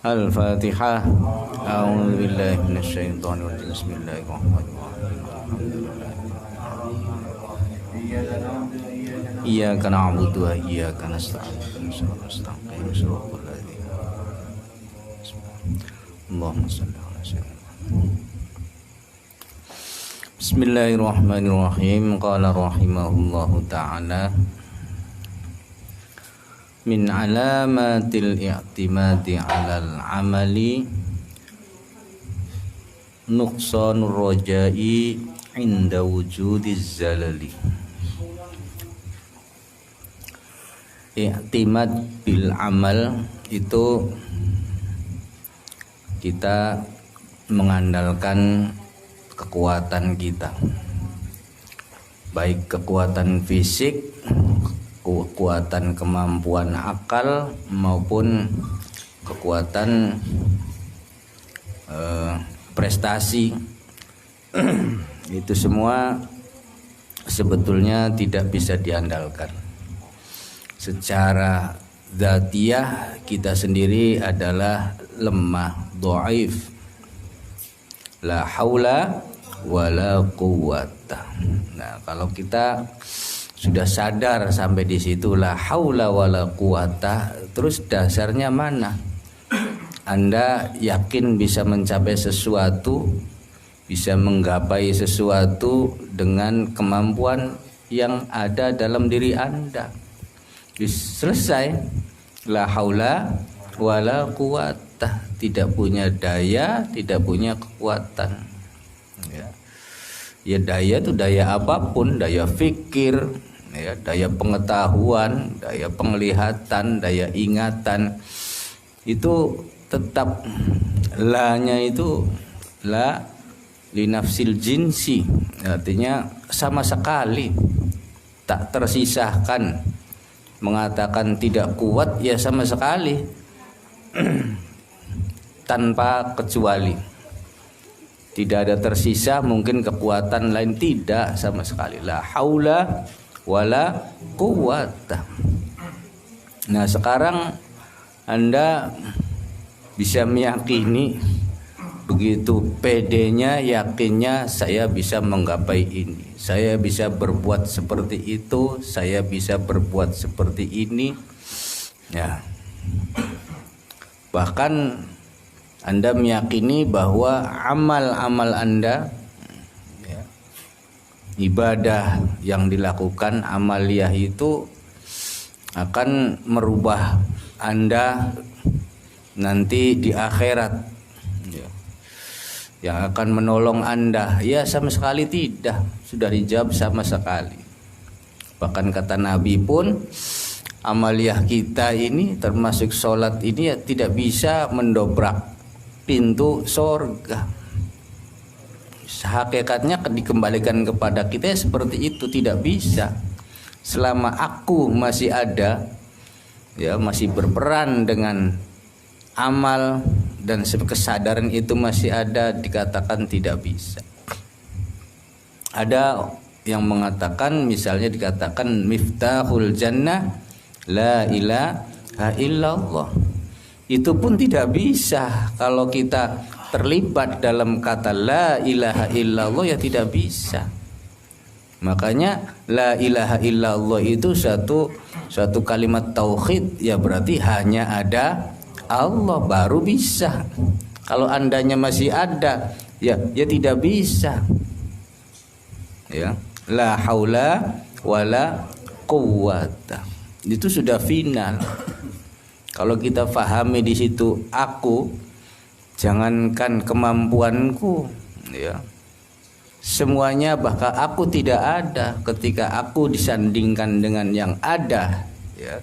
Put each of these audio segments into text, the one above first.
Al-Fatihah. A'udzu billahi minasyaitonir rajim. Bismillahirrahmanirrahim. Iyyaka na'budu wa iyyaka nasta'in. Allahumma shalli ala sayyidina. Bismillahirrahmanirrahim. Qala rahimahullahu ta'ala min alamatil i'timadi 'alal amali nuqsanur raja'i inda wujudiz zalali. I'timad bil amal itu kita mengandalkan kekuatan kita, baik kekuatan fisik, kekuatan kemampuan akal maupun kekuatan prestasi. Itu semua sebetulnya tidak bisa diandalkan. Secara dzatiyah kita sendiri adalah lemah, dhaif, la haula wala quwwata. Nah, kalau kita sudah sadar sampai di situ la haula wala quwata, terus dasarnya mana? Anda yakin bisa mencapai sesuatu, bisa menggapai sesuatu dengan kemampuan yang ada dalam diri Anda. Selesai. La haula wala quwata, tidak punya daya, tidak punya kekuatan. Ya daya itu daya apapun, daya fikir, ya, daya pengetahuan, daya penglihatan, daya ingatan, itu tetap la-nya itu la linafsil jinsi, artinya sama sekali tak tersisahkan. Mengatakan tidak kuat ya sama sekali tanpa kecuali, tidak ada tersisa mungkin kekuatan lain, tidak sama sekali. La haula wala quwwata. Nah, sekarang Anda bisa meyakini, begitu pedenya, yakinnya saya bisa menggapai ini, saya bisa berbuat seperti itu, saya bisa berbuat seperti ini. Ya. Bahkan Anda meyakini bahwa amal-amal Anda, ya, ibadah yang dilakukan, amaliyah itu akan merubah Anda nanti di akhirat, yang akan menolong Anda. Ya sama sekali tidak, sudah dijawab sama sekali. Bahkan kata Nabi pun, amaliyah kita ini termasuk sholat ini ya tidak bisa mendobrak pintu surga. Hakikatnya dikembalikan kepada kita ya seperti itu, tidak bisa. Selama aku masih ada, ya masih berperan dengan amal dan kesadaran itu masih ada, dikatakan tidak bisa. Ada yang mengatakan, misalnya dikatakan miftahul jannah la ilaha illallah. Itu pun tidak bisa. Kalau kita terlibat dalam kata la ilaha illallah ya tidak bisa. Makanya la ilaha illallah itu satu kalimat tauhid, ya berarti hanya ada Allah baru bisa. Kalau andanya masih ada, ya tidak bisa. Ya, la haula wala quwwata. Itu sudah final. Kalau kita fahami di situ aku, jangankan kemampuanku, ya. Semuanya bahkan aku tidak ada ketika aku disandingkan dengan yang ada, ya.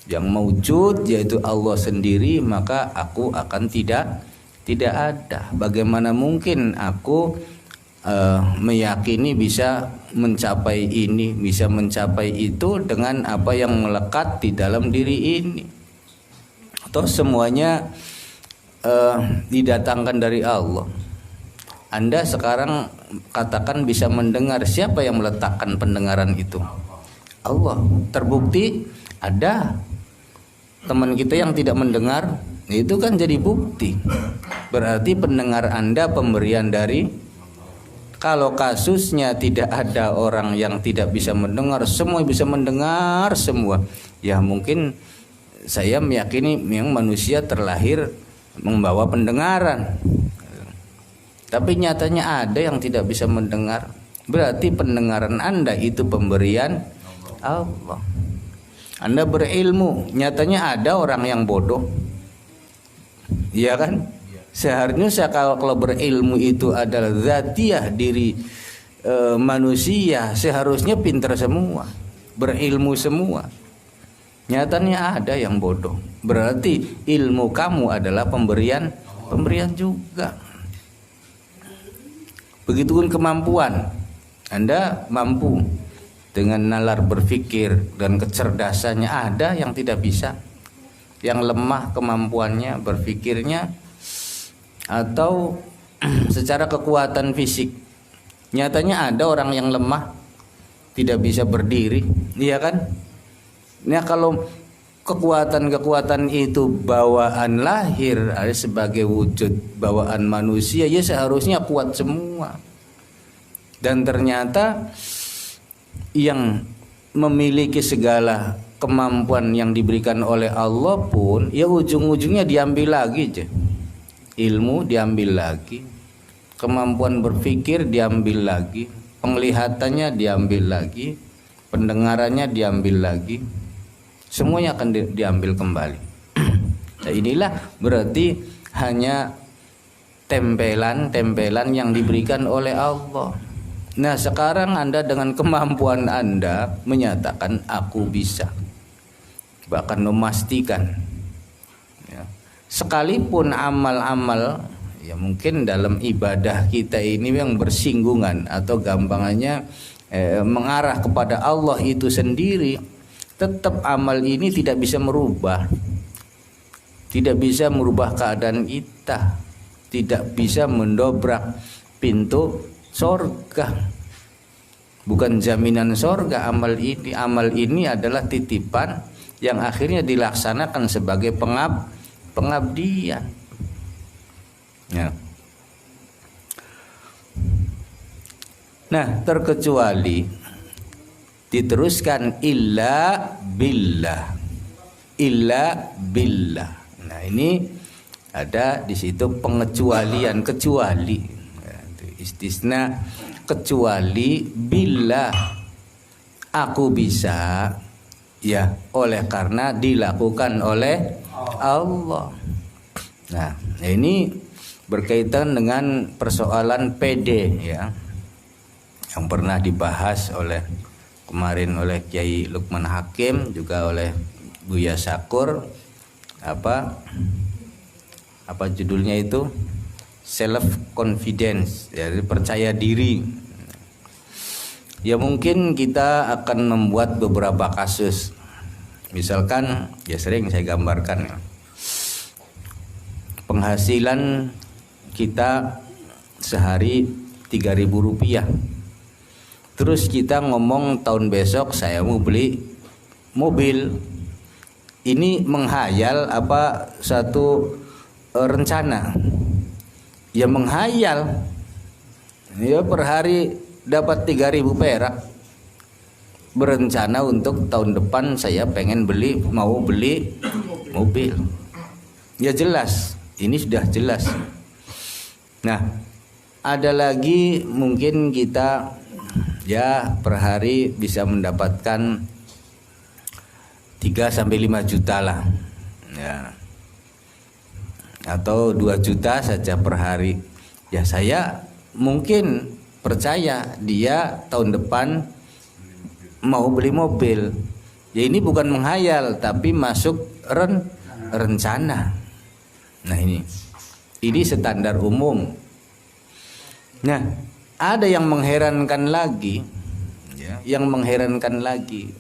Yang mewujud yaitu Allah sendiri, maka aku akan tidak ada. Bagaimana mungkin aku meyakini bisa mencapai ini, bisa mencapai itu dengan apa yang melekat di dalam diri ini? Atau semuanya didatangkan dari Allah. Anda sekarang katakan bisa mendengar, siapa yang meletakkan pendengaran itu? Allah. Terbukti ada teman kita yang tidak mendengar, itu kan jadi bukti. Berarti pendengar Anda pemberian dari. Kalau kasusnya tidak ada orang yang tidak bisa mendengar, semua bisa mendengar semua, ya mungkin saya meyakini yang manusia terlahir membawa pendengaran. Tapi nyatanya ada yang tidak bisa mendengar. Berarti pendengaran Anda itu pemberian Allah. Anda berilmu, nyatanya ada orang yang bodoh. Iya kan? Seharusnya kalau berilmu itu adalah zatiah diri manusia, seharusnya pintar semua, berilmu semua. Nyatanya ada yang bodoh. Berarti ilmu kamu adalah pemberian juga. Begitupun kemampuan. Anda mampu dengan nalar berpikir dan kecerdasannya. Ada yang tidak bisa, yang lemah kemampuannya berpikirnya, atau secara kekuatan fisik. Nyatanya ada orang yang lemah, tidak bisa berdiri, iya kan? Nah, kalau kekuatan itu bawaan lahir, sebagai wujud bawaan manusia, ya seharusnya kuat semua. Dan ternyata yang memiliki segala kemampuan yang diberikan oleh Allah pun, ya ujung-ujungnya diambil lagi aja. Ilmu diambil lagi, kemampuan berpikir diambil lagi, penglihatannya diambil lagi, pendengarannya diambil lagi, semuanya akan diambil kembali. Nah, inilah berarti hanya tempelan yang diberikan oleh Allah. Nah, sekarang Anda dengan kemampuan Anda menyatakan aku bisa, bahkan memastikan, ya. Sekalipun amal-amal, ya mungkin dalam ibadah kita ini yang bersinggungan atau gampangannya mengarah kepada Allah itu sendiri, tetap amal ini tidak bisa merubah keadaan kita, tidak bisa mendobrak pintu sorga. Bukan jaminan sorga amal ini. Amal ini adalah titipan yang akhirnya dilaksanakan sebagai pengabdian, ya. Nah, terkecuali diteruskan illa billah. Nah, ini ada di situ pengecualian, kecuali. Istisna, kecuali bila aku bisa, ya oleh karena dilakukan oleh Allah. Nah, ini berkaitan dengan persoalan PD, ya, yang pernah dibahas kemarin oleh Kiai Lukman Hakim, juga oleh Buya Sakur. Apa judulnya itu? Self confidence, ya, percaya diri. Ya mungkin kita akan membuat beberapa kasus. Misalkan, ya sering saya gambarkan, ya, penghasilan kita sehari 3.000 rupiah. Terus kita ngomong tahun besok saya mau beli mobil. Ini menghayal apa satu rencana? Ya menghayal. Ya per hari dapat 3.000 perak. Berencana untuk tahun depan saya mau beli mobil. Ya jelas, ini sudah jelas. Nah, ada lagi mungkin kita ya per hari bisa mendapatkan 3 sampai 5 juta lah. Ya. Atau 2 juta saja per hari. Ya saya mungkin percaya dia tahun depan mau beli mobil. Ya ini bukan menghayal tapi masuk rencana. Nah ini standar umum. Nah, ada yang mengherankan lagi, ya,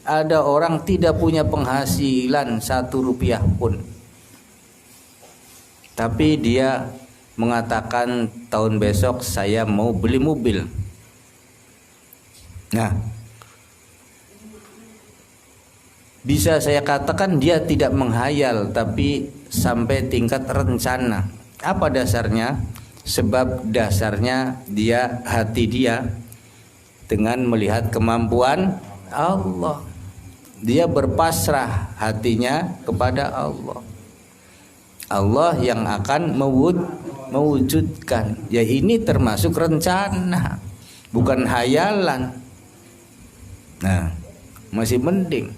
ada orang tidak punya penghasilan 1 rupiah pun, tapi dia mengatakan tahun besok saya mau beli mobil. Nah, bisa saya katakan dia tidak menghayal tapi sampai tingkat rencana. Apa dasarnya? Sebab dasarnya hati dia dengan melihat kemampuan Allah. Dia berpasrah hatinya kepada Allah. Allah yang akan mewujudkan. Ya, ini termasuk rencana, bukan hayalan. Nah, masih mending.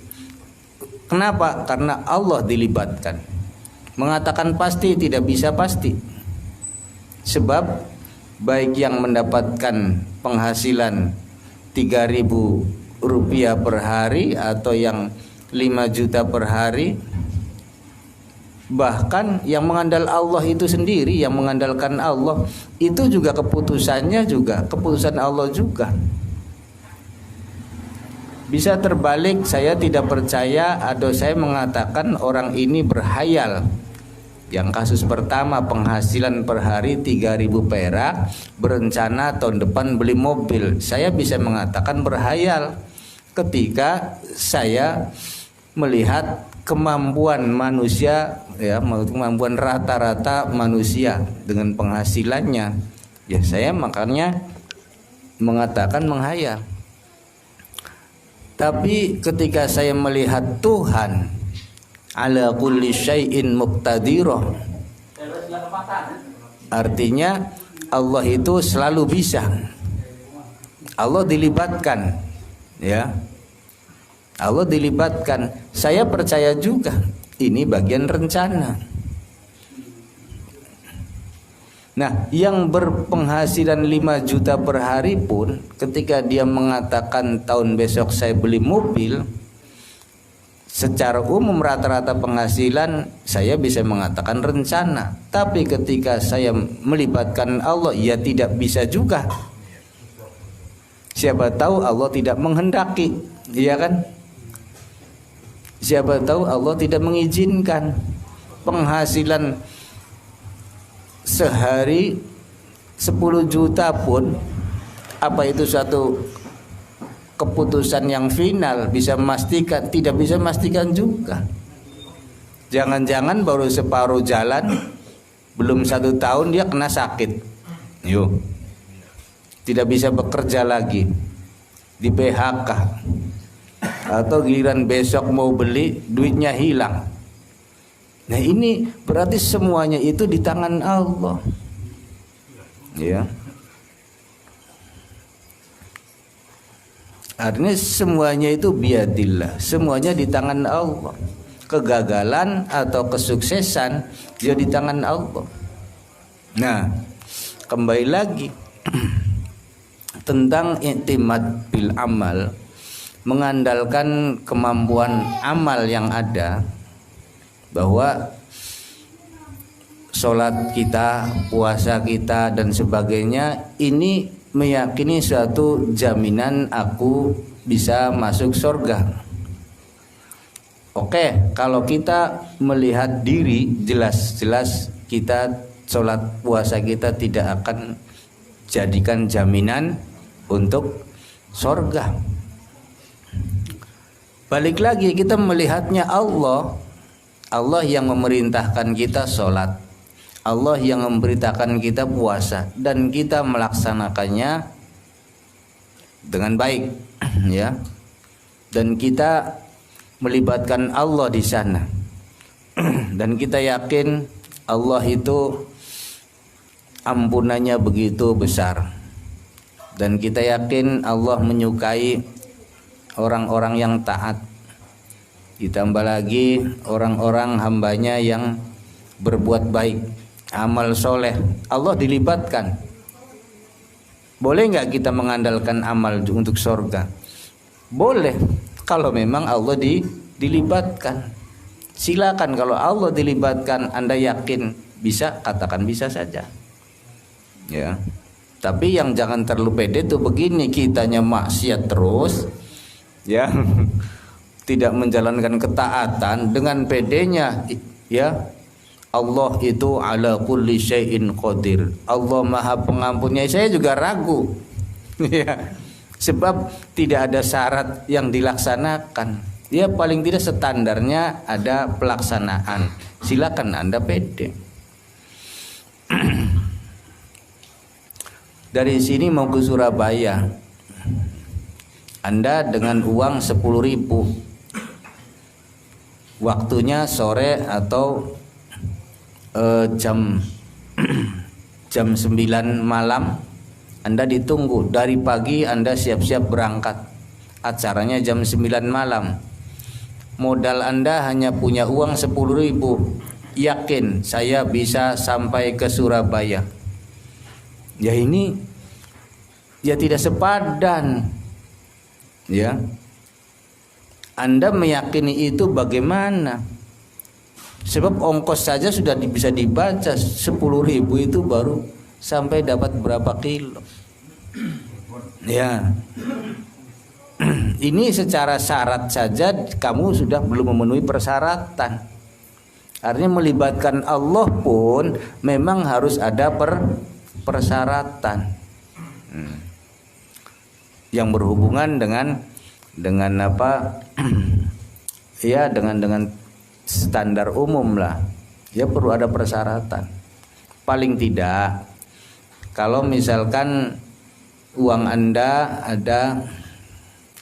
Kenapa? Karena Allah dilibatkan. Mengatakan pasti tidak bisa pasti. Sebab baik yang mendapatkan penghasilan 3.000 rupiah per hari atau yang 5 juta per hari, bahkan yang mengandal Allah itu sendiri, yang mengandalkan Allah itu juga keputusannya juga keputusan Allah juga. Bisa terbalik, saya tidak percaya atau saya mengatakan orang ini berhayal. Yang kasus pertama penghasilan per hari 3.000 perak, berencana tahun depan beli mobil, saya bisa mengatakan berhayal ketika saya melihat kemampuan manusia, ya, kemampuan rata-rata manusia dengan penghasilannya, ya saya makanya mengatakan menghayal. Tapi ketika saya melihat Tuhan ala kulli syai'in muqtadirah, artinya Allah itu selalu bisa. Allah dilibatkan, ya. Allah dilibatkan. Saya percaya juga ini bagian rencana. Nah, yang berpenghasilan 5 juta per hari pun ketika dia mengatakan tahun besok saya beli mobil, secara umum rata-rata penghasilan saya bisa mengatakan rencana. Tapi ketika saya melibatkan Allah, ya tidak bisa juga. Siapa tahu Allah tidak menghendaki, iya kan? Siapa tahu Allah tidak mengizinkan. Penghasilan sehari 10 juta pun, apa itu suatu keputusan yang final bisa memastikan? Tidak bisa memastikan juga. Jangan-jangan baru separuh jalan, belum 1 tahun dia kena sakit, yuk, tidak bisa bekerja lagi, di PHK, atau giliran besok mau beli duitnya hilang. Nah, ini berarti semuanya itu di tangan Allah, ya. Artinya semuanya itu biadillah, semuanya di tangan Allah. Kegagalan atau kesuksesan dia di tangan Allah. Nah, kembali lagi tentang i'timad bil amal, mengandalkan kemampuan amal yang ada, bahwa sholat kita, puasa kita dan sebagainya ini meyakini suatu jaminan aku bisa masuk surga. Oke, kalau kita melihat diri, jelas-jelas kita sholat puasa kita tidak akan jadikan jaminan untuk surga. Balik lagi kita melihatnya Allah yang memerintahkan kita sholat, Allah yang memerintahkan kita puasa, dan kita melaksanakannya dengan baik, ya. Dan kita melibatkan Allah di sana, dan kita yakin Allah itu ampunannya begitu besar, dan kita yakin Allah menyukai orang-orang yang taat. Ditambah lagi orang-orang hambanya yang berbuat baik, amal soleh, Allah dilibatkan. Boleh nggak kita mengandalkan amal untuk surga? Boleh, kalau memang Allah dilibatkan. Silakan, kalau Allah dilibatkan, Anda yakin bisa, katakan bisa saja, ya. Tapi yang jangan terlalu pede tuh begini, kitanya maksiat terus, ya. Tidak menjalankan ketaatan, dengan pedenya, ya, Allah itu ala kulli syai'in qadir. Allah Maha Pengampunnya. Saya juga ragu. Ya. Sebab tidak ada syarat yang dilaksanakan. Ya paling tidak standarnya ada pelaksanaan. Silakan Anda pede. Dari sini mau ke Surabaya, Anda dengan uang 10.000, waktunya sore atau jam 9 malam, Anda ditunggu. Dari pagi Anda siap-siap berangkat, acaranya jam 9 malam. Modal Anda hanya punya uang 10.000. Yakin saya bisa sampai ke Surabaya? Ya ini ya tidak sepadan. Ya, Anda meyakini itu bagaimana? Sebab ongkos saja sudah bisa dibaca. 10.000 itu baru sampai dapat berapa kilo. Ya, ini secara syarat saja kamu sudah belum memenuhi persyaratan. Artinya melibatkan Allah pun memang harus ada persyaratan yang berhubungan dengan apa? Ya, dengan standar umum lah. Ya perlu ada persyaratan. Paling tidak kalau misalkan uang Anda ada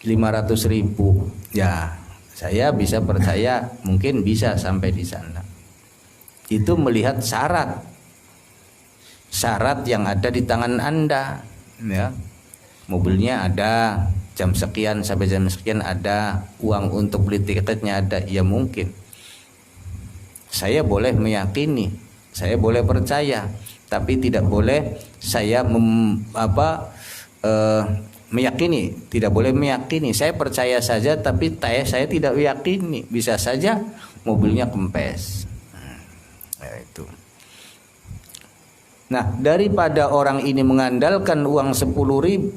500.000, ya saya bisa percaya mungkin bisa sampai di sana. Itu melihat syarat yang ada di tangan Anda, ya. Mobilnya ada, jam sekian sampai jam sekian ada, uang untuk beli tiketnya ada, ya mungkin. Saya boleh meyakini, saya boleh percaya, tapi tidak boleh saya meyakini, tidak boleh meyakini. Saya percaya saja, tapi saya tidak meyakini. Bisa saja mobilnya kempes. Ya, itu. Nah, daripada orang ini mengandalkan uang 10.000,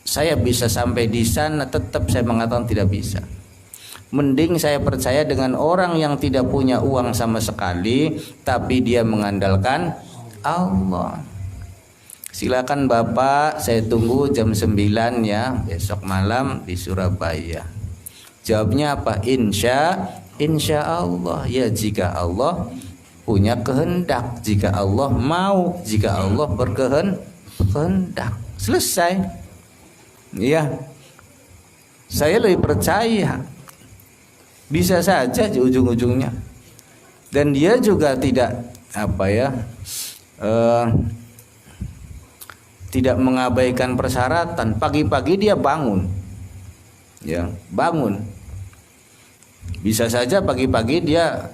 saya bisa sampai di sana, tetap saya mengatakan tidak bisa. Mending saya percaya dengan orang yang tidak punya uang sama sekali, tapi dia mengandalkan Allah. Silakan Bapak, saya tunggu jam 9 ya, besok malam di Surabaya. Jawabnya apa? Insya Allah. Ya jika Allah punya kehendak, jika Allah mau, jika Allah berkehendak, selesai. Ya, saya lebih percaya. Bisa saja di ujung-ujungnya. Dan dia juga tidak tidak mengabaikan persyaratan. Pagi-pagi dia bangun, ya bangun. Bisa saja pagi-pagi dia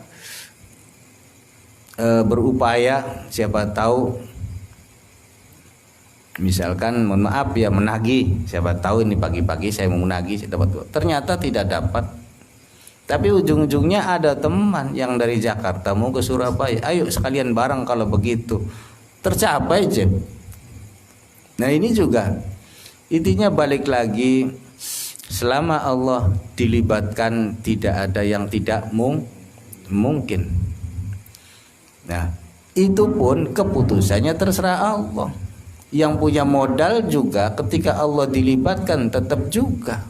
berupaya, siapa tahu misalkan mohon maaf ya menagih, siapa tahu ini pagi-pagi saya mau menagih, saya dapat, ternyata tidak dapat. Tapi ujung-ujungnya ada teman yang dari Jakarta mau ke Surabaya, ayo sekalian bareng kalau begitu, tercapai aja. Nah ini juga intinya balik lagi, selama Allah dilibatkan tidak ada yang tidak mungkin. Nah itu pun keputusannya terserah Allah. Yang punya modal juga ketika Allah dilibatkan tetap juga.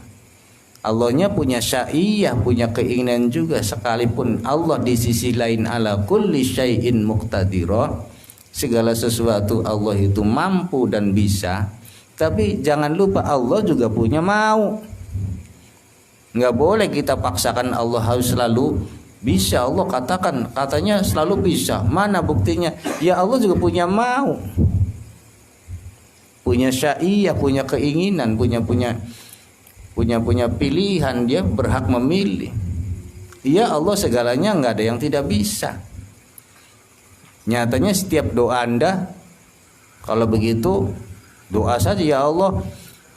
Allahnya punya syaiyah, punya keinginan juga. Sekalipun Allah di sisi lain ala kulli syai'in muqtadira, segala sesuatu Allah itu mampu dan bisa. Tapi jangan lupa Allah juga punya mau. Nggak boleh kita paksakan Allah harus selalu bisa. Allah katanya selalu bisa. Mana buktinya? Ya Allah juga punya mau, punya syaiyah, punya keinginan, punya pilihan. Dia berhak memilih. Ya Allah segalanya, nggak ada yang tidak bisa. Nyatanya setiap doa Anda kalau begitu doa saja, ya Allah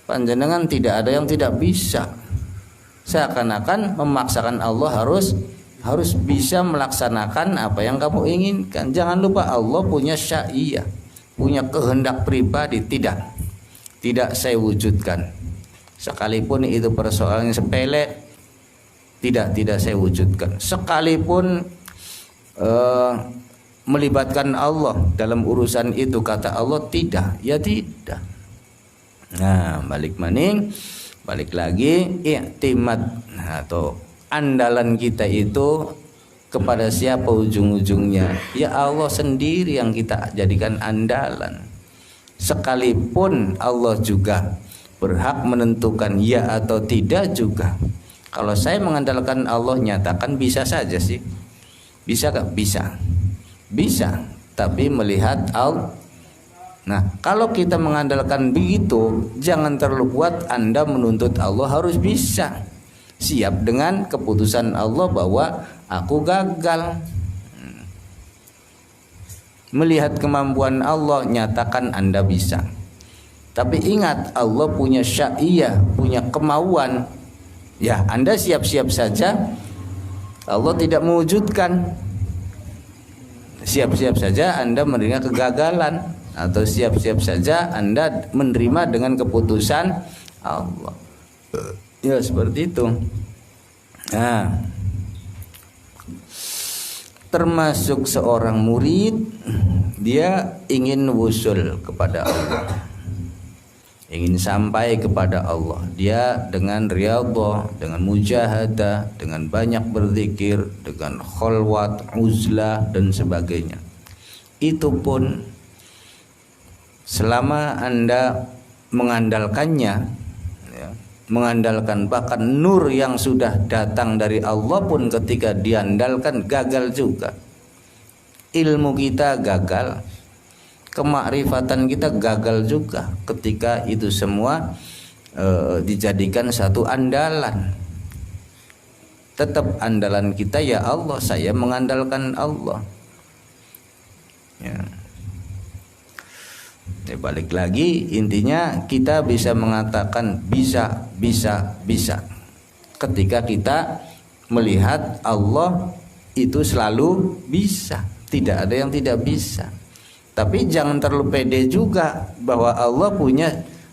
panjenengan tidak ada yang tidak bisa. Seakan-akan memaksakan Allah harus bisa melaksanakan apa yang kamu inginkan. Jangan lupa Allah punya syaiyah, punya kehendak pribadi. Tidak saya wujudkan. Sekalipun itu persoalan sepele, tidak saya wujudkan. Sekalipun melibatkan Allah dalam urusan itu? Kata Allah tidak, ya tidak. Nah, balik lagi i'timad atau andalan kita itu kepada siapa ujung-ujungnya? Ya Allah sendiri yang kita jadikan andalan. Sekalipun Allah juga berhak menentukan ya atau tidak juga. Kalau saya mengandalkan Allah, nyatakan bisa saja sih. Bisa gak? Bisa. Bisa, tapi melihat Allah. Nah, kalau kita mengandalkan begitu, jangan terlalu kuat Anda menuntut Allah harus bisa. Siap dengan keputusan Allah bahwa aku gagal. Melihat kemampuan Allah, nyatakan Anda bisa. Tapi ingat, Allah punya syaiyah, punya kemauan. Ya, Anda siap-siap saja. Allah tidak mewujudkan. Siap-siap saja Anda menerima kegagalan, atau siap-siap saja Anda menerima dengan keputusan Allah. Ya, seperti itu. Nah, termasuk seorang murid, dia ingin wusul kepada Allah, ingin sampai kepada Allah. Dia dengan riyadhah, dengan mujahadah, dengan banyak berzikir, dengan khalwat, uzlah dan sebagainya. Itu pun selama Anda mengandalkannya, ya, mengandalkan bahkan nur yang sudah datang dari Allah pun ketika diandalkan gagal juga. Ilmu kita gagal, kemakrifatan kita gagal juga ketika itu semua dijadikan satu andalan. Tetap andalan kita ya Allah, saya mengandalkan Allah. Ya. Balik lagi, intinya kita bisa mengatakan bisa ketika kita melihat Allah itu selalu bisa, tidak ada yang tidak bisa. Tapi jangan terlalu pede juga bahwa Allah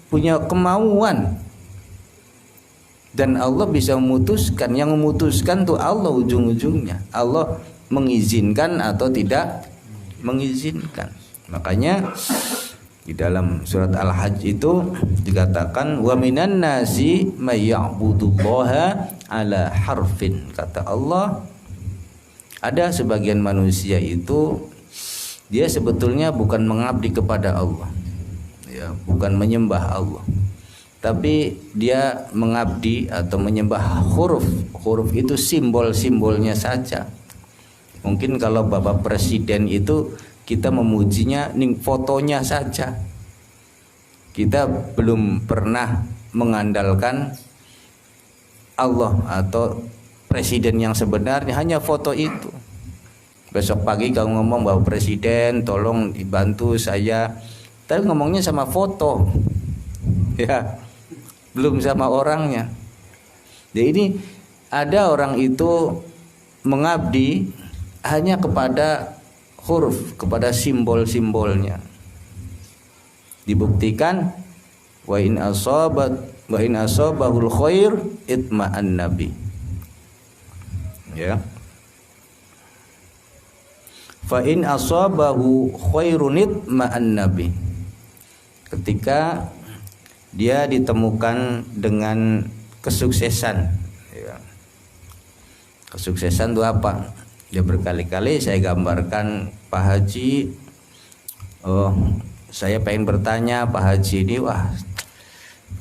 punya kemauan dan Allah bisa memutuskan. Yang memutuskan tuh Allah ujung-ujungnya. Allah mengizinkan atau tidak mengizinkan. Makanya di dalam surat Al-Hajj itu dikatakan wa minan nasi may ya'budullaha ala harfin. Kata Allah, ada sebagian manusia itu dia sebetulnya bukan mengabdi kepada Allah, ya, bukan menyembah Allah, tapi dia mengabdi atau menyembah huruf. Huruf itu simbol-simbolnya saja. Mungkin kalau Bapak Presiden itu kita memujinya ning fotonya saja. Kita belum pernah mengandalkan Allah atau presiden yang sebenarnya, hanya foto itu. Besok pagi kalau ngomong bahwa presiden tolong dibantu saya, tapi ngomongnya sama foto, ya, belum sama orangnya. Jadi ada orang itu mengabdi hanya kepada huruf, kepada simbol-simbolnya. Dibuktikan wa in asabahul khair itma'an nabi. Ya. Fa in asabahu khairun itma'an nabi. Ketika dia ditemukan dengan kesuksesan, ya. Kesuksesan itu apa? Ya, berkali-kali saya gambarkan Pak Haji. Saya pengen bertanya Pak Haji ini, wah,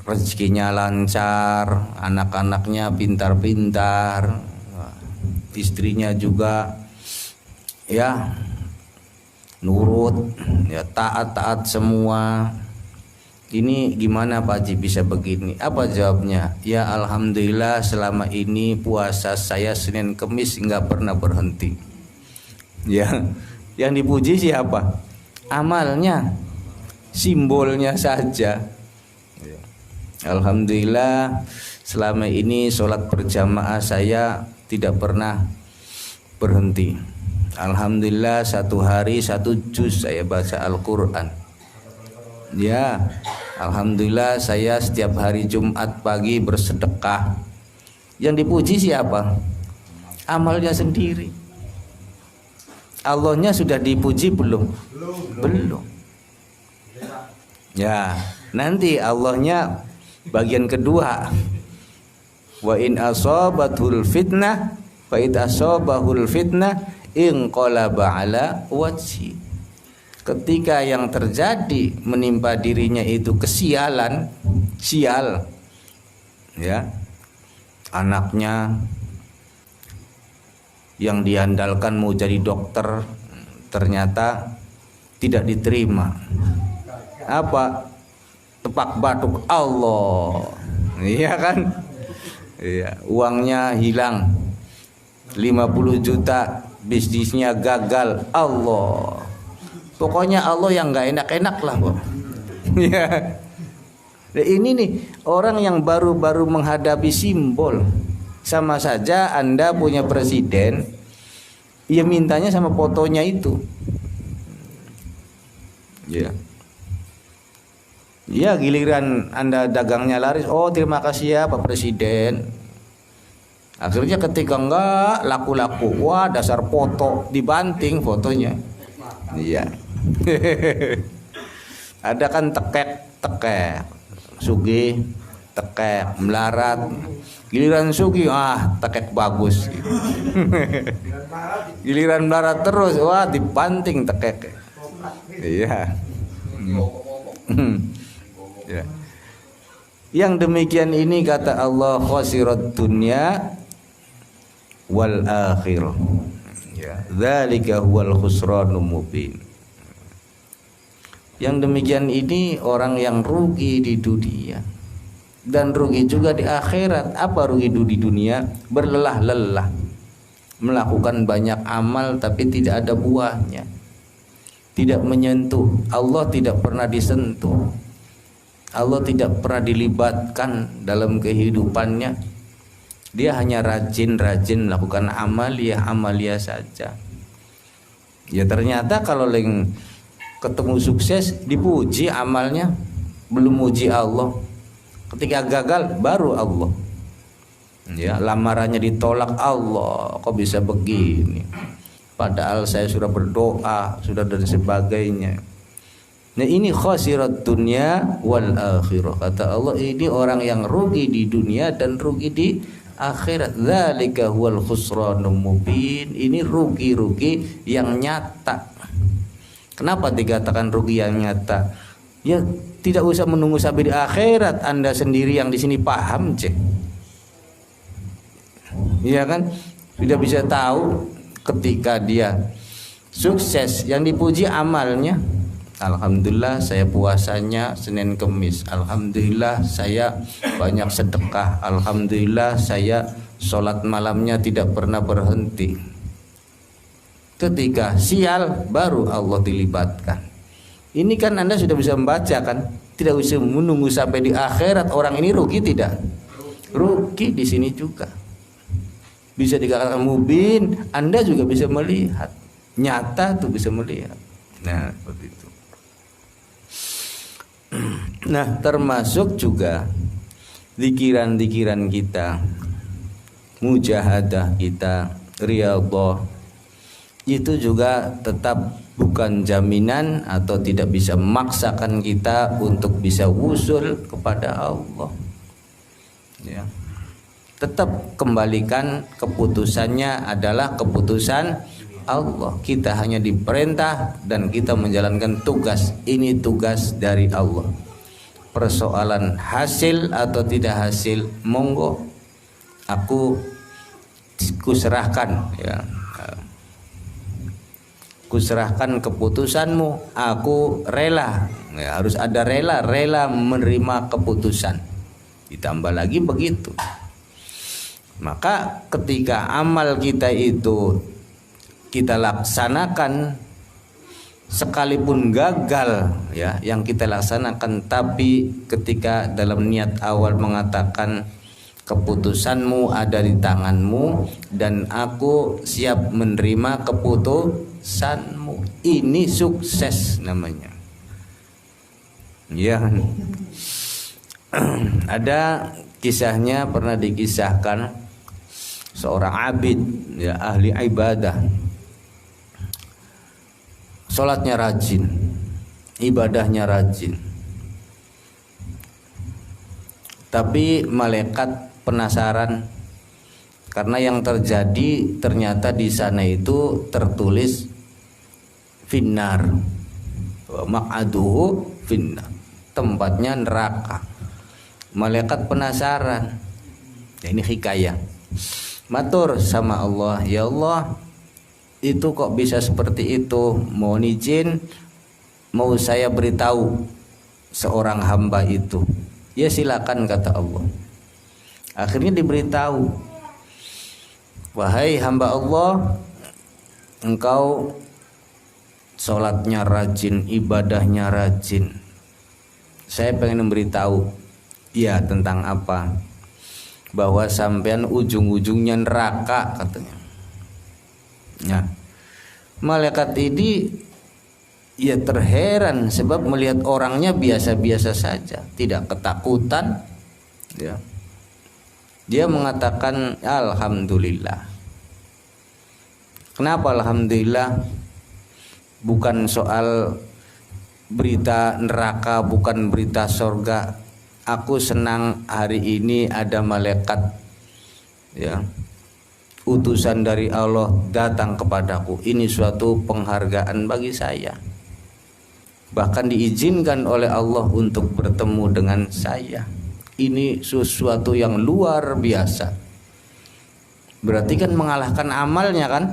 rezekinya lancar, anak-anaknya pintar-pintar, istrinya juga ya nurut, ya taat-taat semua. Ini gimana Pak Haji bisa begini? Apa jawabnya? Ya alhamdulillah selama ini puasa saya Senin Kemis nggak pernah berhenti. Ya, yang dipuji siapa? Amalnya, simbolnya saja. Ya. Alhamdulillah selama ini sholat berjamaah saya tidak pernah berhenti. Alhamdulillah satu hari 1 juz saya baca Al-Quran. Ya, alhamdulillah saya setiap hari Jumat pagi bersedekah. Yang dipuji siapa? Amalnya sendiri. Allahnya sudah dipuji belum? Belum. Ya, nanti Allahnya bagian kedua. Wa in asabatul fitnah fa id asabahul fitnah inqalaba ala wajhi. Ketika yang terjadi menimpa dirinya itu kesialan, sial, ya, anaknya yang diandalkan mau jadi dokter ternyata tidak diterima. Apa? Tepak batuk Allah, iya kan? Iya, uangnya hilang 50 juta, bisnisnya gagal, Allah. Pokoknya Allah yang nggak enak-enak lah, kok. Ya. Nah, ini nih orang yang baru-baru menghadapi simbol. Sama saja Anda punya presiden, ya mintanya sama fotonya itu. Ya. Ya, giliran Anda dagangnya laris, oh terima kasih ya Pak Presiden. Akhirnya ketika enggak laku-laku, wah dasar foto, dibanting fotonya. Iya. Ada kan tekek, sugih, tekek, melarat. Giliran sugih, tekek bagus. Giliran melarat terus, wah dibanting tekek. Iya. Ya. Yang demikian ini kata Allah khasirat dunya wal akhirah. Ya, dzalika huwal khusranul mubin. Yang demikian ini orang yang rugi di dunia dan rugi juga di akhirat. Apa rugi di dunia? Berlelah-lelah, melakukan banyak amal tapi tidak ada buahnya, tidak menyentuh Allah, tidak pernah disentuh, Allah tidak pernah dilibatkan dalam kehidupannya. Dia hanya rajin-rajin melakukan amalia saja. Ya ternyata kalau ketemu sukses dipuji amalnya, belum muji Allah. Ketika gagal baru Allah. Ya, lamarannya ditolak, Allah kok bisa begini? Padahal saya sudah berdoa, sudah dan sebagainya. Nah ini khasirat dunya wal akhirah. Kata Allah, ini orang yang rugi di dunia dan rugi di akhirat. Dzalika huwal khusranul mubin. Ini rugi-rugi yang nyata. Kenapa dikatakan rugi yang nyata? Ya tidak usah menunggu sampai di akhirat, Anda sendiri yang di sini paham, cek. Iya kan? Sudah bisa tahu ketika dia sukses, yang dipuji amalnya. Alhamdulillah saya puasanya Senin Kemis. Alhamdulillah saya banyak sedekah. Alhamdulillah saya sholat malamnya tidak pernah berhenti. Ketika sial baru Allah dilibatkan. Ini kan Anda sudah bisa membaca kan? Tidak usah menunggu sampai di akhirat. Orang ini rugi tidak? Rugi di sini juga. Bisa dikatakan mubin, Anda juga bisa melihat. Nyata tuh bisa melihat. Nah, seperti itu. Nah, termasuk juga zikiran-zikiran kita, mujahadah kita, riyadhah, itu juga tetap bukan jaminan atau tidak bisa memaksakan kita untuk bisa wusul kepada Allah. Ya. Tetap kembalikan keputusannya adalah keputusan Allah. Kita hanya diperintah dan kita menjalankan tugas. Ini tugas dari Allah. Persoalan hasil atau tidak hasil, monggo aku serahkan, ya. Kuserahkan keputusanmu, aku rela. Ya, harus ada rela menerima keputusan. Ditambah lagi begitu. Maka ketika amal kita itu kita laksanakan, sekalipun gagal, ya, yang kita laksanakan, tapi ketika dalam niat awal mengatakan keputusanmu ada di tanganmu dan aku siap menerima keputusanmu, ini sukses namanya. Ya, ada kisahnya, pernah dikisahkan seorang abid, ya, ahli ibadah. sholatnya rajin, ibadahnya rajin, tapi malaikat penasaran karena yang terjadi ternyata di sana itu tertulis finnar, maq'aduhu finnar, tempatnya neraka. Malaikat penasaran. Ya, ini hikayah. Matur sama Allah, ya Allah, itu kok bisa seperti itu? Mohon izin, mau saya beritahu seorang hamba itu. Ya silakan, kata Allah. Akhirnya diberitahu, wahai hamba Allah, engkau sholatnya rajin, ibadahnya rajin. Saya pengen memberitahu, ya tentang apa? Bahwa sampean ujung-ujungnya neraka, katanya. Ya. Malaikat ini ya terheran sebab melihat orangnya biasa-biasa saja, tidak ketakutan. Ya. Dia mengatakan alhamdulillah. Kenapa alhamdulillah? Bukan soal berita neraka, bukan berita surga. Aku senang hari ini ada malaikat, ya, utusan dari Allah datang kepadaku. Ini suatu penghargaan bagi saya. Bahkan diizinkan oleh Allah untuk bertemu dengan saya. Ini sesuatu yang luar biasa. Berarti kan mengalahkan amalnya kan?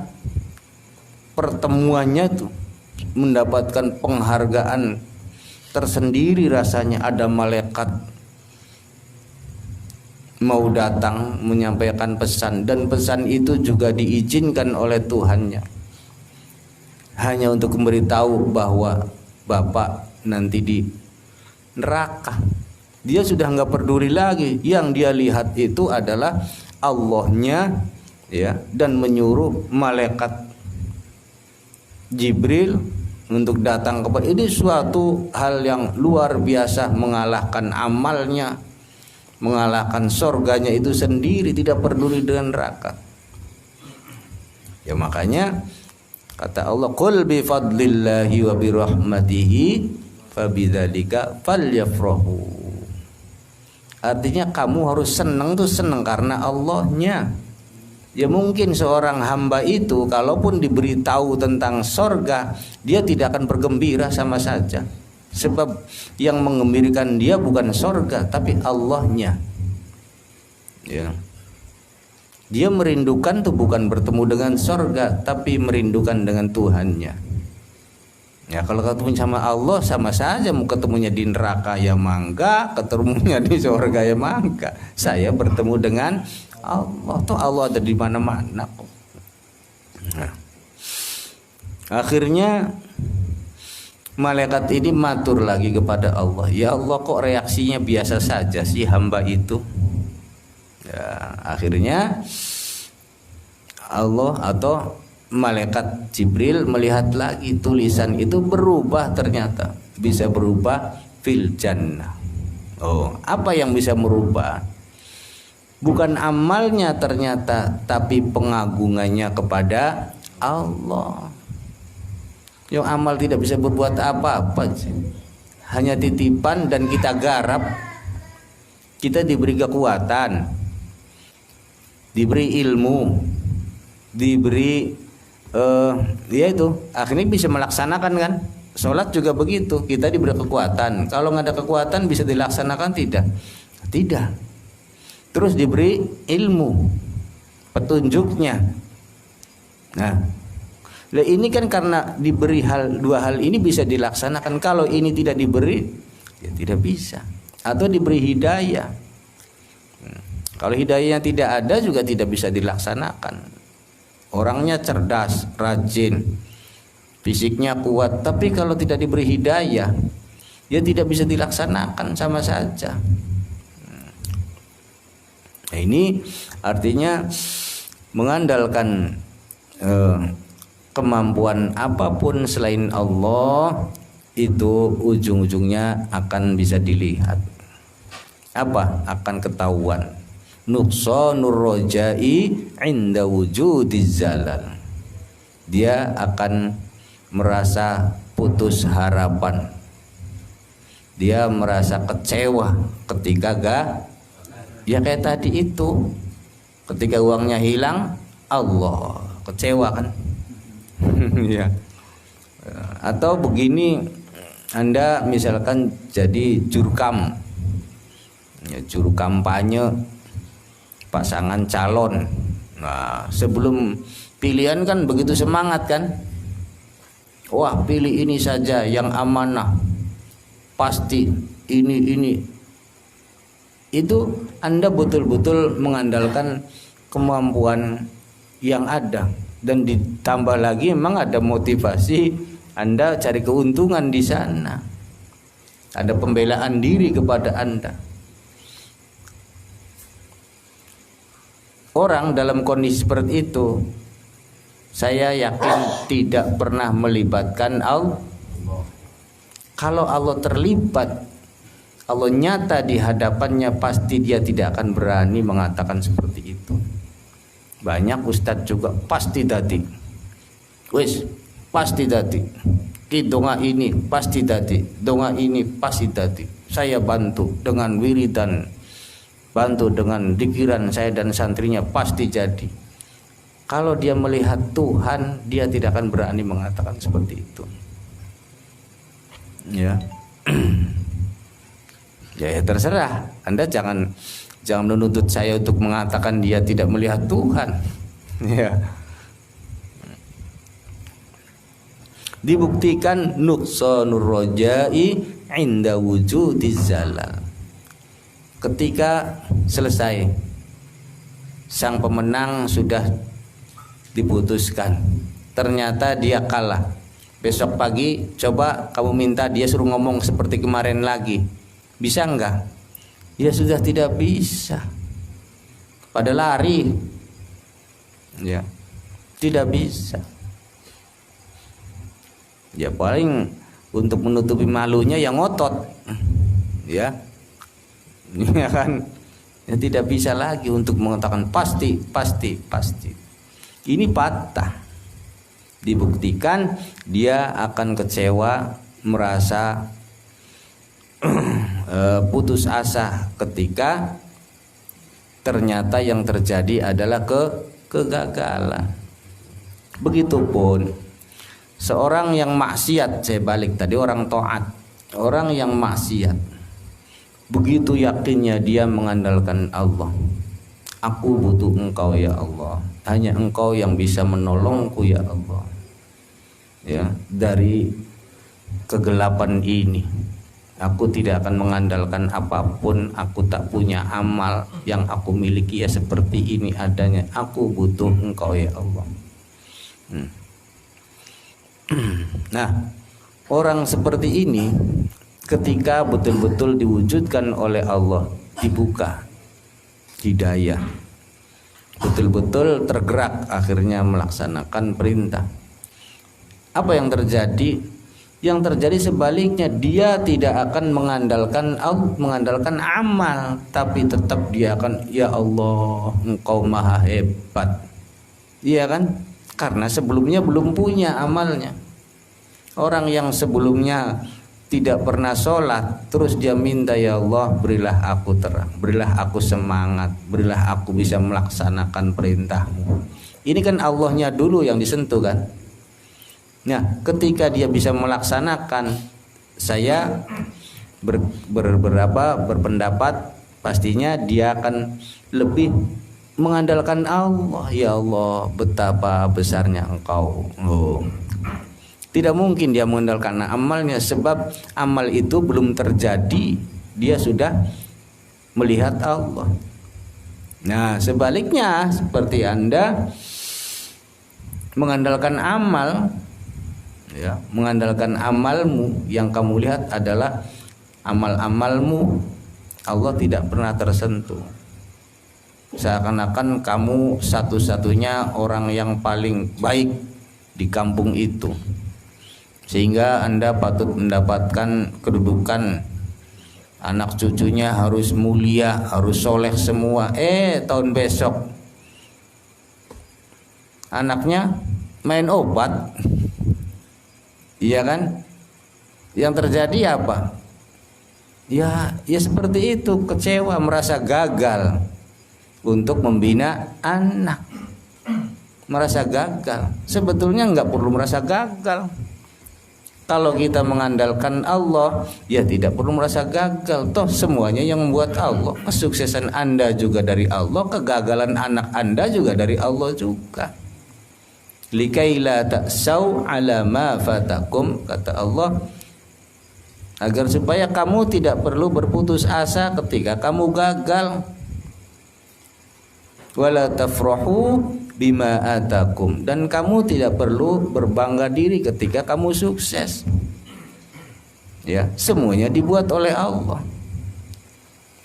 Pertemuannya tuh mendapatkan penghargaan tersendiri rasanya. Ada malaikat mau datang menyampaikan pesan, dan pesan itu juga diizinkan oleh Tuhannya hanya untuk memberitahu bahwa bapak nanti di neraka. Dia sudah nggak peduli lagi, yang dia lihat itu adalah Allahnya, ya, dan menyuruh malaikat Jibril untuk datang kepada. Ini suatu hal yang luar biasa, mengalahkan amalnya, mengalahkan surganya itu sendiri, tidak peduli dengan neraka. Ya makanya kata Allah, qul bi fadlillahi wa bi rahmatihi fabidzalika falyafrahu. Artinya kamu harus senang tuh, senang karena Allahnya. Ya mungkin seorang hamba itu kalaupun diberitahu tentang surga, dia tidak akan bergembira sama saja. Sebab yang mengembirakan dia bukan surga, tapi Allahnya. Ya. Dia merindukan tuh bukan bertemu dengan surga, tapi merindukan dengan Tuhannya. Ya kalau ketemu sama Allah sama saja, mau ketemunya di neraka ya mangga, ketemunya di surga ya mangga. Saya bertemu dengan Allah, tuh Allah ada di mana-mana kok. Nah. Akhirnya malaikat ini matur lagi kepada Allah, ya Allah, kok reaksinya biasa saja sih hamba itu. Ya, akhirnya Allah atau malaikat Jibril melihat lagi, tulisan itu berubah, ternyata bisa berubah fil jannah. Oh, apa yang bisa merubah? Bukan amalnya ternyata, tapi pengagungannya kepada Allah. Yang amal tidak bisa berbuat apa-apa, hanya titipan dan kita garap. Kita diberi kekuatan, diberi ilmu, diberi ya itu, akhirnya bisa melaksanakan kan. Sholat juga begitu, kita diberi kekuatan. Kalau nggak ada kekuatan bisa dilaksanakan tidak? Tidak. Terus diberi ilmu, petunjuknya. Nah, ini kan karena diberi dua hal ini bisa dilaksanakan. Kalau ini tidak diberi, ya tidak bisa. Atau diberi hidayah. Kalau hidayahnya tidak ada juga tidak bisa dilaksanakan. Orangnya cerdas, rajin, fisiknya kuat, tapi kalau tidak diberi hidayah, ya tidak bisa dilaksanakan, sama saja. Nah, ini artinya mengandalkan kemampuan apapun selain Allah itu ujung-ujungnya akan bisa dilihat. Apa? Akan ketahuan. Nuqsanur rajai inda wujudiz zalal. Dia akan merasa putus harapan. Dia merasa kecewa ketika ya kayak tadi itu, ketika uangnya hilang, Allah kecewa kan. Ya. Atau begini, Anda misalkan jadi jurkam, ya, juru kampanye pasangan calon. Nah, sebelum pilihan kan begitu semangat kan, wah pilih ini saja yang amanah, pasti ini. Itu Anda betul-betul mengandalkan kemampuan yang ada, dan ditambah lagi memang ada motivasi Anda cari keuntungan di sana, ada pembelaan diri kepada Anda. Orang dalam kondisi seperti itu, saya yakin tidak pernah melibatkan Allah. Kalau Allah terlibat, Allah nyata di hadapannya, pasti dia tidak akan berani mengatakan seperti itu. Banyak ustadz juga pasti dadi, wis pasti dadi, ki donga ini pasti dadi, donga ini pasti dadi. Saya bantu dengan wiridan, bantu dengan dikiran saya dan santrinya pasti jadi. Kalau dia melihat Tuhan, dia tidak akan berani mengatakan seperti itu. Ya. Ya terserah. Anda jangan menuntut saya untuk mengatakan dia tidak melihat Tuhan. Ya. Dibuktikan nuqsanur rajai inda wujudiz zalal. Ketika selesai, sang pemenang sudah diputuskan, ternyata dia kalah. Besok pagi coba kamu minta dia suruh ngomong seperti kemarin lagi, bisa enggak? Ya sudah tidak bisa, pada lari, ya tidak bisa. Ya paling untuk menutupi malunya yang ngotot, ya. Ya kan, ya, tidak bisa lagi untuk mengatakan pasti. Ini patah. Dibuktikan dia akan kecewa, merasa putus asa ketika ternyata yang terjadi adalah kegagalan. Begitupun seorang yang maksiat, saya balik tadi, orang taat, orang yang maksiat, begitu yakinnya dia mengandalkan Allah. Aku butuh Engkau ya Allah, hanya Engkau yang bisa menolongku ya Allah, ya, dari kegelapan ini. Aku tidak akan mengandalkan apapun, aku tak punya amal, yang aku miliki ya seperti ini adanya. Aku butuh Engkau ya Allah. Nah, orang seperti ini ketika betul-betul diwujudkan oleh Allah, dibuka hidayah, betul-betul tergerak akhirnya melaksanakan perintah, apa yang terjadi? Yang terjadi sebaliknya, dia tidak akan mengandalkan amal, tapi tetap dia akan, ya Allah Engkau maha hebat, iya kan? Karena sebelumnya belum punya amalnya. Orang yang sebelumnya tidak pernah sholat, terus dia minta, ya Allah berilah aku terang, berilah aku semangat, berilah aku bisa melaksanakan perintahmu. Ini kan Allahnya dulu yang disentuh kan. Nah, ketika dia bisa melaksanakan, saya berpendapat pastinya dia akan lebih mengandalkan Allah. Ya Allah, betapa besarnya Engkau. Tidak mungkin dia mengandalkan amalnya, sebab amal itu belum terjadi, dia sudah melihat Allah. Nah, sebaliknya seperti Anda mengandalkan amal, ya, mengandalkan amalmu, yang kamu lihat adalah amal-amalmu, Allah tidak pernah tersentuh. Seakan-akan kamu satu-satunya orang yang paling baik di kampung itu, sehingga Anda patut mendapatkan kedudukan, anak cucunya harus mulia, harus soleh semua. Tahun besok anaknya main obat, Iya kan? Yang terjadi apa? Ya seperti itu, kecewa, merasa gagal untuk membina anak. Merasa gagal. Sebetulnya nggak perlu merasa gagal. Kalau kita mengandalkan Allah, ya tidak perlu merasa gagal. Toh semuanya yang membuat Allah. Kesuksesan Anda juga dari Allah, kegagalan anak Anda juga dari Allah juga. Likaila ta'sau ala ma fatakum, kata Allah, agar supaya kamu tidak perlu berputus asa ketika kamu gagal. Wala tafrahu bima atakum, dan kamu tidak perlu berbangga diri ketika kamu sukses. Ya, semuanya dibuat oleh Allah.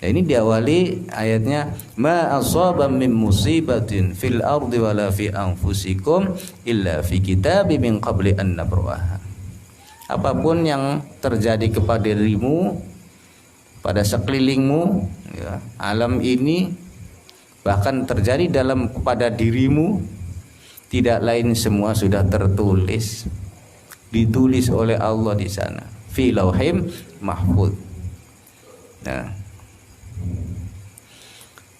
Ya, ini diawali ayatnya, ma asaba min musibatin fil ardi wala fi anfusikum illa fi kitabim min qabli an nabraha. Apapun yang terjadi kepada dirimu, pada sekelilingmu, ya, alam ini, bahkan terjadi kepada dirimu, tidak lain semua sudah tertulis, ditulis oleh Allah di sana, fi lauhim mahfuz. Nah,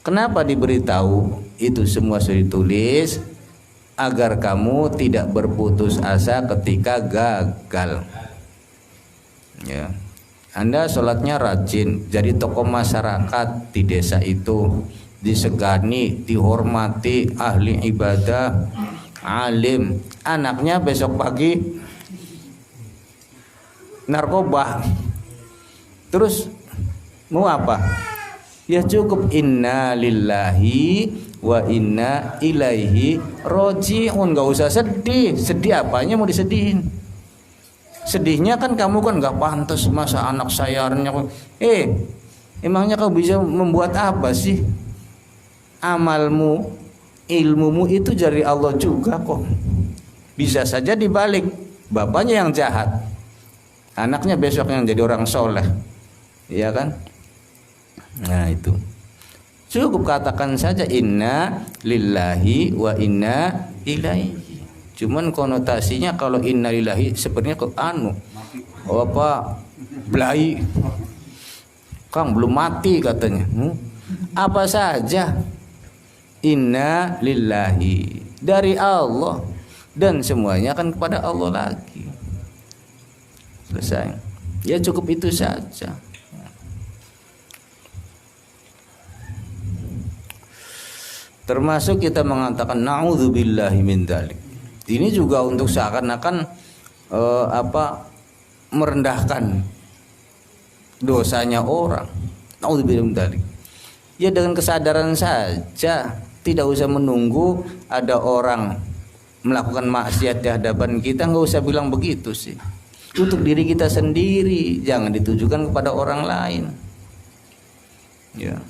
kenapa diberitahu itu semua sudah ditulis? Agar kamu tidak berputus asa ketika gagal. Ya, Anda sholatnya rajin, jadi tokoh masyarakat di desa itu, disegani, dihormati, ahli ibadah, alim. Anaknya besok pagi narkoba, terus mau apa? Ya cukup inna lillahi wa inna ilaihi roji'un. Gak usah sedih. Sedih apanya mau disedihin? Sedihnya kan kamu kan gak pantas, masa anak sayarnya. Emangnya kau bisa membuat apa sih? Amalmu, ilmumu itu dari Allah juga kok. Bisa saja dibalik, bapaknya yang jahat, anaknya besok yang jadi orang soleh, iya kan? Nah itu, cukup katakan saja inna lillahi wa inna ilaihi. Cuman konotasinya kalau inna lillahi sebenarnya ke belai, Kang belum mati katanya. Apa saja, inna lillahi, dari Allah, dan semuanya akan kepada Allah lagi. Selesai. Ya cukup itu saja. Termasuk kita mengatakan na'udzubillahi min dzalik. Ini juga untuk seakan-akan merendahkan dosanya orang. Na'udzubillahi min dzalik. Ya dengan kesadaran saja, tidak usah menunggu ada orang melakukan maksiat di hadapan kita, nggak usah bilang begitu sih. Untuk diri kita sendiri, jangan ditujukan kepada orang lain. Ya.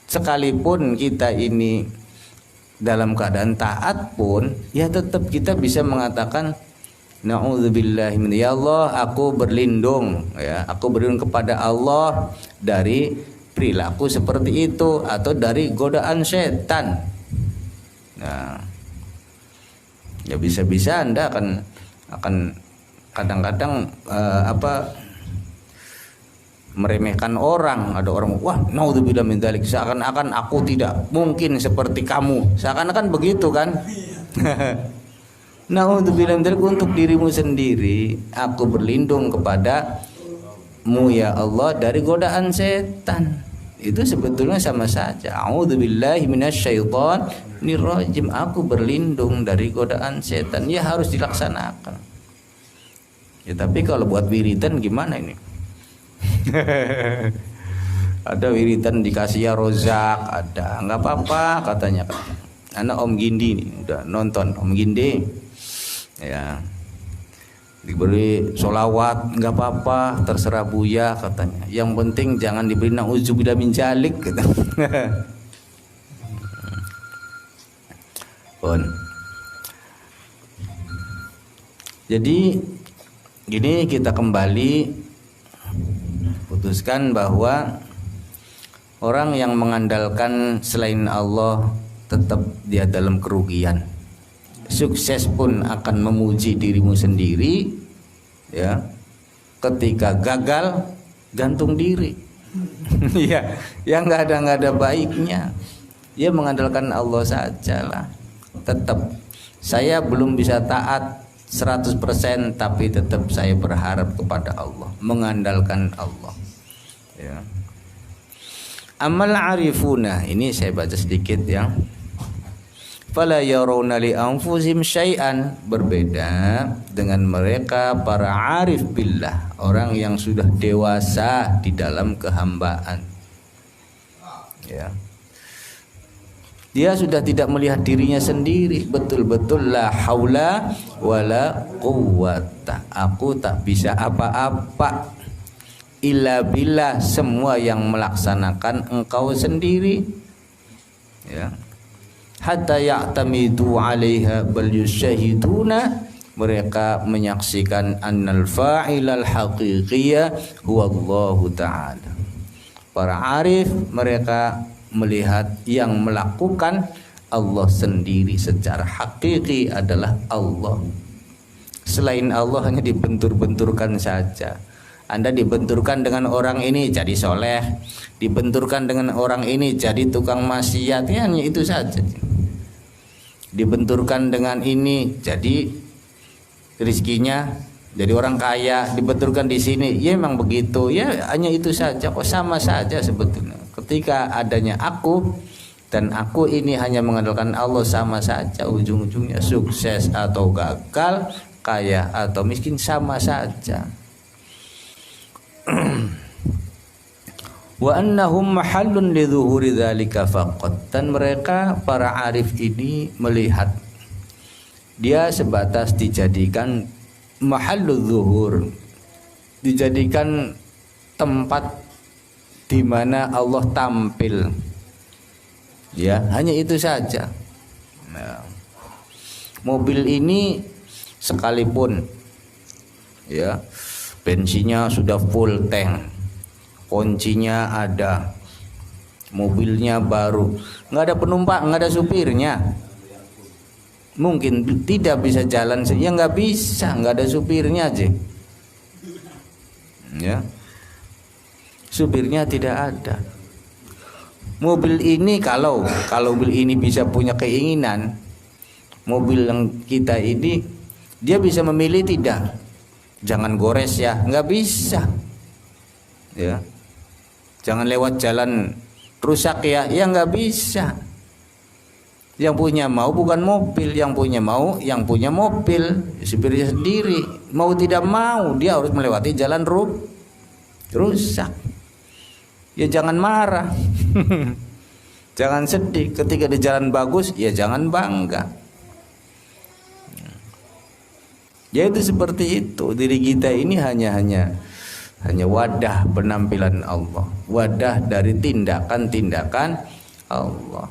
Sekalipun kita ini dalam keadaan taat pun, ya tetap kita bisa mengatakan na'udzubillahi min, ya Allah, aku berlindung, ya, aku berlindung kepada Allah dari perilaku seperti itu atau dari godaan setan. Nah, ya bisa-bisa Anda akan kadang-kadang meremehkan orang. Ada orang, wah, naudzubillah min dzalik, seakan-akan aku tidak mungkin seperti kamu, seakan-akan begitu kan. Naudzubillah min dzalik, untuk dirimu sendiri, aku berlindung kepadamu ya Allah dari godaan setan. Itu sebetulnya sama saja. A'udzubillahi minasyaitonir rajim, aku berlindung dari godaan setan. Ya harus dilaksanakan. Ya tapi kalau buat wiridan gimana ini? Ada wiridan dikasih ya rozak, ada, nggak apa-apa katanya. Anak Om Gindi nih udah nonton Om Gindi, ya, diberi solawat nggak apa-apa, terserah Buya katanya. Yang penting jangan diberi na'udzubillah min dzalik gitu. Pun. Jadi gini, kita kembali putuskan bahwa orang yang mengandalkan selain Allah tetap dia dalam kerugian. Sukses pun akan memuji dirimu sendiri, ya, ketika gagal gantung diri. Ya, yang nggak ada baiknya. Ya mengandalkan Allah sajalah. Tetap saya belum bisa taat 100%, tapi tetap saya berharap kepada Allah, mengandalkan Allah. Ya. Amal arifuna, ini saya baca sedikit ya. Fala yarawna li anfusihim syai'an, berbeda dengan mereka para arif billah, orang yang sudah dewasa di dalam kehambaan. Ya. Dia sudah tidak melihat dirinya sendiri, betul-betul la haula wala quwwata, aku tak bisa apa-apa illa billah, semua yang melaksanakan engkau sendiri. Ya. Hatta ya'tamidu 'alaiha bal yusyahiduna, mereka menyaksikan annal fa'ilal haqiqiyya huwallahu ta'ala. Para arif mereka melihat yang melakukan Allah sendiri secara hakiki adalah Allah. Selain Allah hanya dibentur-benturkan saja. Anda dibenturkan dengan orang ini jadi soleh, dibenturkan dengan orang ini jadi tukang maksiat, ya hanya itu saja. Dibenturkan dengan ini jadi rizkinya jadi orang kaya, dibenturkan di sini, ya memang begitu, ya hanya itu saja, kok sama saja sebetulnya. Ketika adanya aku dan aku ini hanya mengandalkan Allah, sama saja ujung-ujungnya, sukses atau gagal, kaya atau miskin sama saja. Wa annahum mahallun li dhuhuri dzalika faqat, dan mereka para arif ini melihat dia sebatas dijadikan mahallul zuhur, dijadikan tempat di mana Allah tampil. Ya, hanya itu saja. Nah, mobil ini sekalipun ya bensinnya sudah full tank, kuncinya ada, mobilnya baru, nggak ada penumpang, nggak ada supirnya, mungkin tidak bisa jalan, ya nggak bisa, nggak ada supirnya aja, ya, supirnya tidak ada. Mobil ini kalau mobil ini bisa punya keinginan, mobil yang kita ini dia bisa memilih tidak, jangan gores ya, nggak bisa, ya, jangan lewat jalan rusak ya, ya nggak bisa. Yang punya mau bukan mobil, yang punya mau yang punya mobil, supirnya sendiri. Mau tidak mau dia harus melewati jalan rusak. Ya jangan marah. Jangan sedih. Ketika di jalan bagus, ya jangan bangga. Ya itu seperti itu. Diri kita ini hanya wadah penampilan Allah, wadah dari tindakan-tindakan Allah.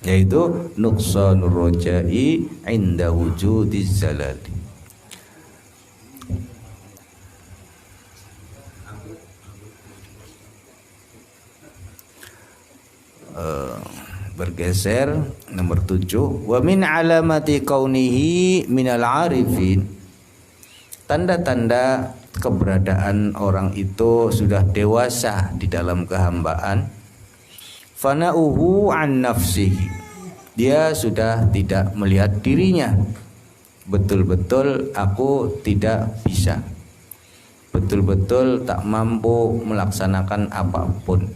Yaitu nuqsanur roja'i inda wujudiz zalali. Bergeser nomor 7. Wa min alamati kaunihi minal arifin, tanda-tanda keberadaan orang itu sudah dewasa di dalam kehambaan, fana'uhu an nafsihi, dia sudah tidak melihat dirinya, betul-betul aku tidak bisa, betul-betul tak mampu melaksanakan apapun.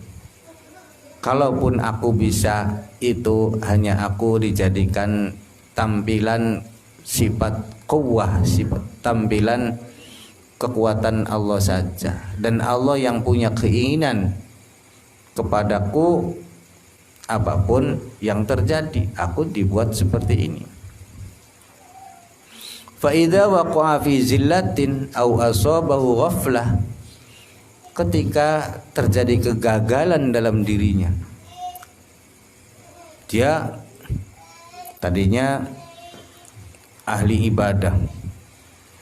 Kalaupun aku bisa, itu hanya aku dijadikan tampilan sifat quwwah, sifat tampilan kekuatan Allah saja, dan Allah yang punya keinginan kepadaku, apapun yang terjadi aku dibuat seperti ini. Fa idza waqa'a fi zillatin aw asabahu ghaflah, ketika terjadi kegagalan dalam dirinya, dia tadinya ahli ibadah,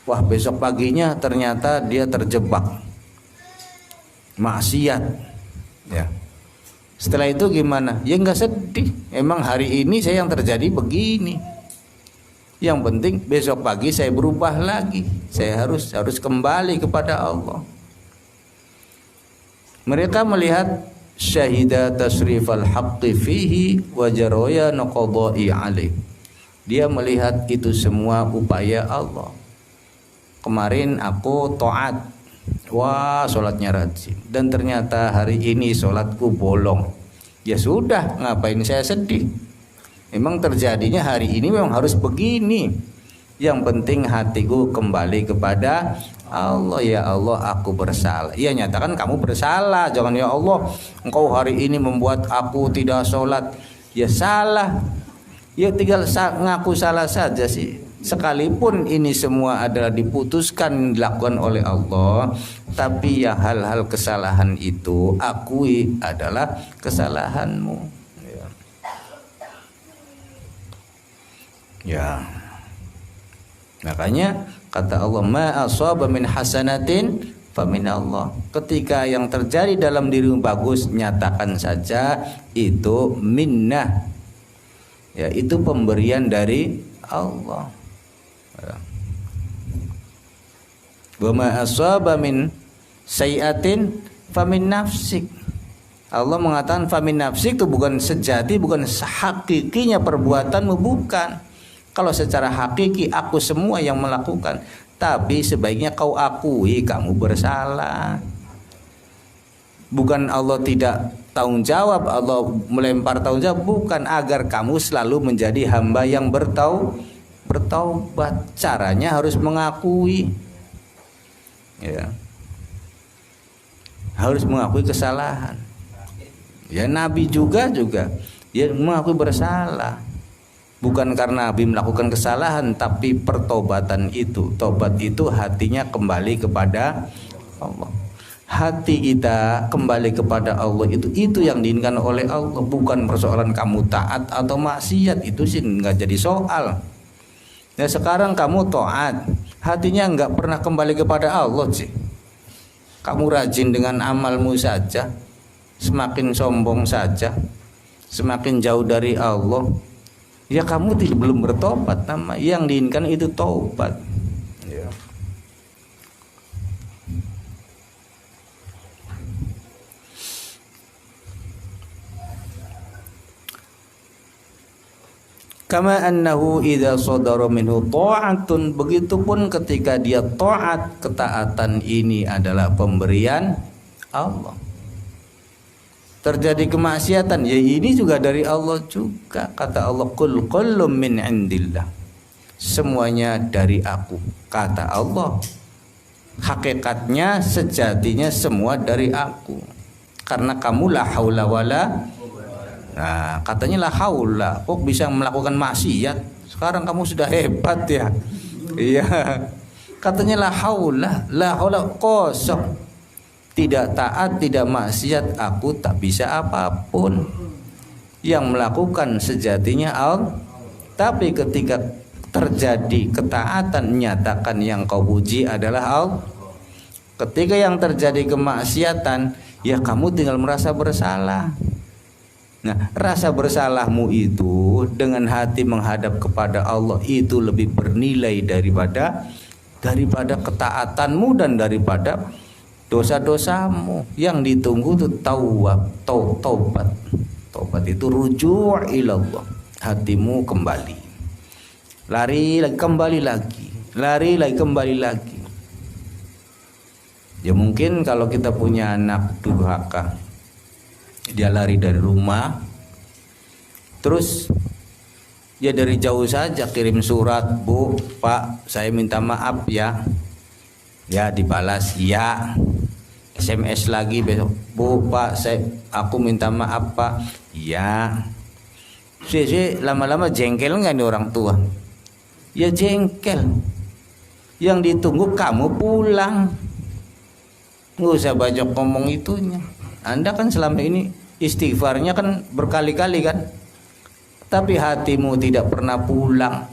wah besok paginya ternyata dia terjebak maksiat, ya, Setelah itu gimana? Ya nggak sedih. Emang hari ini saya yang terjadi begini. Yang penting besok pagi saya berubah lagi. Saya harus kembali kepada Allah. Mereka melihat syahida tasrifal haqqi fihi wa jaraya naqadai alaih. Dia melihat itu semua upaya Allah. Kemarin aku taat, wah sholatnya rajin, dan ternyata hari ini sholatku bolong. Ya sudah, ngapain saya sedih? Memang terjadinya hari ini memang harus begini. Yang penting hatiku kembali kepada Allah. Ya Allah, aku bersalah. Ya nyatakan kamu bersalah. Jangan ya Allah, engkau hari ini membuat aku tidak sholat. Ya salah. Ya tinggal ngaku salah saja sih. Sekalipun ini semua adalah diputuskan dilakukan oleh Allah, tapi ya hal-hal kesalahan itu akui adalah kesalahanmu. Ya. Makanya kata Allah, ma asaba min hasanatin famin Allah. Ketika yang terjadi dalam dirimu bagus, nyatakan saja itu minnah. Ya, itu pemberian dari Allah. Wa ma asaba min sayiatin famin nafsik. Allah mengatakan famin nafsik itu bukan sejati, bukan hakikinya perbuatanmu, bukan. Kalau secara hakiki aku semua yang melakukan, tapi sebaiknya kau akui kamu bersalah. Bukan Allah tidak tanggung jawab, Allah melempar tanggung jawab, bukan, agar kamu selalu menjadi hamba yang bertaubat. Caranya harus mengakui. Ya. Harus mengakui kesalahan. Ya, Nabi juga dia mengakui bersalah. Bukan karena Nabi melakukan kesalahan, tapi pertobatan itu, tobat itu hatinya kembali kepada Allah. Hati kita kembali kepada Allah itu yang diinginkan oleh Allah, bukan persoalan kamu taat atau maksiat. Itu sih nggak jadi soal. Ya, sekarang kamu taat, hatinya nggak pernah kembali kepada Allah sih. Kamu rajin dengan amalmu saja, semakin sombong saja, semakin jauh dari Allah. Ya kamu belum bertobat. Nama yang diinginkan itu taubat. Ya. Kama annahu idza sadara minhu ta'atun, begitupun ketika dia taat, ketaatan ini adalah pemberian Allah. Terjadi kemaksiatan, ya ini juga dari Allah juga. Kata Allah, qul kullum min indillah. Semuanya dari aku. Kata Allah, hakikatnya sejatinya semua dari aku. Karena kamu la haula wala. Nah, katanya la haula, kok bisa melakukan maksiat? Sekarang kamu sudah hebat ya. Iya. Katanya la haula kosong. Tidak taat, tidak maksiat, aku tak bisa apapun. Yang melakukan sejatinya Allah. Tapi ketika terjadi ketaatan, nyatakan yang kau puji adalah Allah. Ketika yang terjadi kemaksiatan, ya kamu tinggal merasa bersalah. Nah, rasa bersalahmu itu dengan hati menghadap kepada Allah itu lebih bernilai daripada ketaatanmu dan daripada dosa-dosamu. Yang ditunggu itu taubat. Taubat itu rujuk ilallah. Hatimu kembali. Lari lagi, kembali lagi. Lari lagi, kembali lagi. Ya mungkin kalau kita punya anak durhaka, dia lari dari rumah, terus ya dari jauh saja kirim surat, Bu, Pak, saya minta maaf ya. Ya dibalas ya. SMS lagi besok, Bu, Pak, aku minta maaf Pak. Ya. Lama-lama jengkel nggak nih orang tua? Ya jengkel. Yang ditunggu kamu pulang. Nggak usah banyak ngomong itunya. Anda kan selama ini istighfarnya kan berkali-kali kan, tapi hatimu tidak pernah pulang,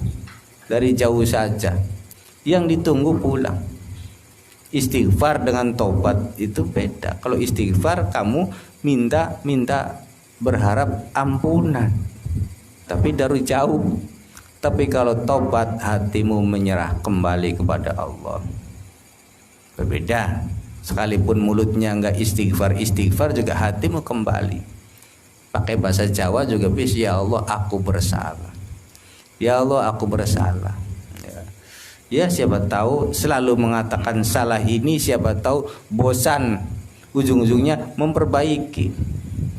dari jauh saja. Yang ditunggu pulang. Istighfar dengan tobat itu beda. Kalau istighfar kamu minta berharap ampunan, tapi dari jauh. Tapi kalau tobat, hatimu menyerah kembali kepada Allah, berbeda. Sekalipun mulutnya enggak istighfar juga hatimu kembali. Pakai bahasa Jawa juga bisa, ya Allah aku bersalah, ya Allah aku bersalah. Ya siapa tahu selalu mengatakan salah ini, siapa tahu bosan, ujung-ujungnya memperbaiki.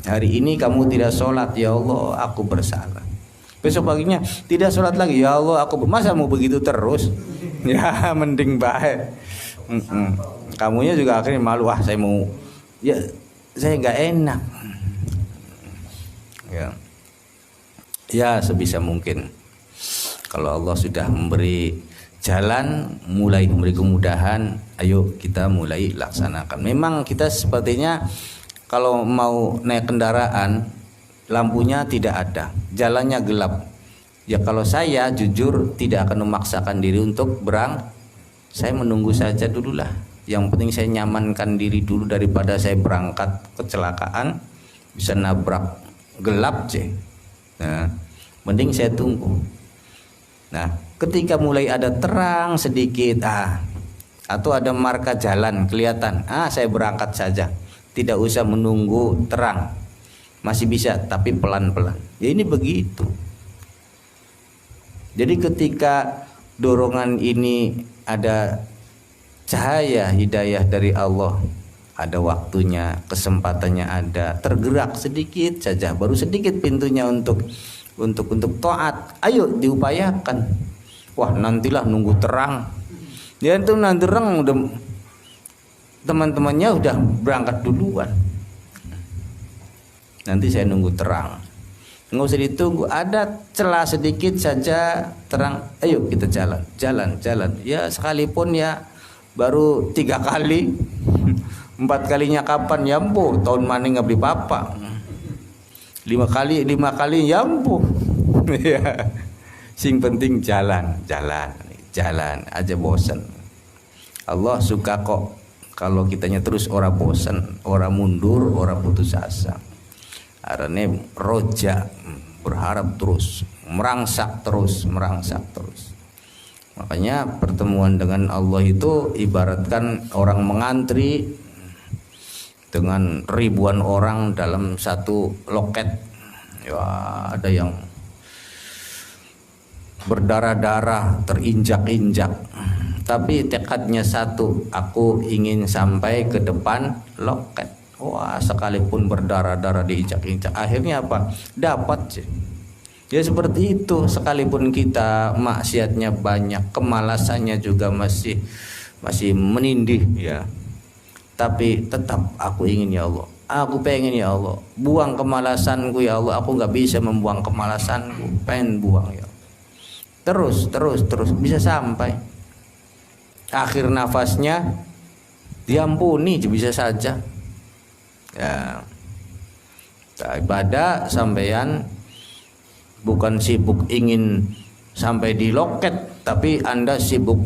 Hari ini kamu tidak sholat, ya Allah aku bersalah. Besok paginya tidak sholat lagi, ya Allah aku, masa mau begitu terus? Ya mending baik. Kamunya juga akhirnya malu, saya mau, ya saya nggak enak. Ya sebisa mungkin kalau Allah sudah memberi jalan, mulai memberi kemudahan, ayo kita mulai laksanakan. Memang kita sepertinya kalau mau naik kendaraan, lampunya tidak ada, jalannya gelap. Ya kalau saya jujur tidak akan memaksakan diri untuk saya menunggu saja dululah. Yang penting saya nyamankan diri dulu daripada saya berangkat kecelakaan, bisa nabrak gelap Nah, mending saya tunggu. Nah, ketika mulai ada terang sedikit, atau ada marka jalan kelihatan, saya berangkat saja, tidak usah menunggu terang. Masih bisa, tapi pelan-pelan. Ya ini begitu. Jadi ketika dorongan ini ada cahaya hidayah dari Allah, ada waktunya, kesempatannya ada, tergerak sedikit saja, baru sedikit pintunya untuk taat. Ayo diupayakan. Wah nantilah nunggu terang. Ya itu nanti terang udah teman-temannya udah berangkat duluan. Nanti saya nunggu terang, nggak usah ditunggu, ada celah sedikit saja terang, ayo kita jalan. Ya sekalipun ya baru 3 kali, 4 kalinya kapan yampu, tahun mana nggak beli papa, 5 kali yampu. Ya sing penting jalan aja bosan. Allah suka kok kalau kitanya terus ora bosan, ora mundur, ora putus asa. Karena roja, berharap terus, merangsak terus. Makanya pertemuan dengan Allah itu ibaratkan orang mengantri dengan ribuan orang dalam satu loket. Ya, ada yang berdarah-darah, terinjak-injak, tapi tekadnya satu, aku ingin sampai ke depan loket. Wah, sekalipun berdarah-darah diinjak-injak, akhirnya apa? Dapat sih. Ya seperti itu, sekalipun kita maksiatnya banyak, kemalasannya juga masih menindih ya. Tapi tetap aku ingin ya Allah, aku pengen ya Allah, buang kemalasanku ya Allah, aku nggak bisa membuang kemalasanku, pengen buang ya. Terus bisa sampai akhir nafasnya diampuni bisa saja. Ya, ibadah sampean bukan sibuk ingin sampai di loket, tapi Anda sibuk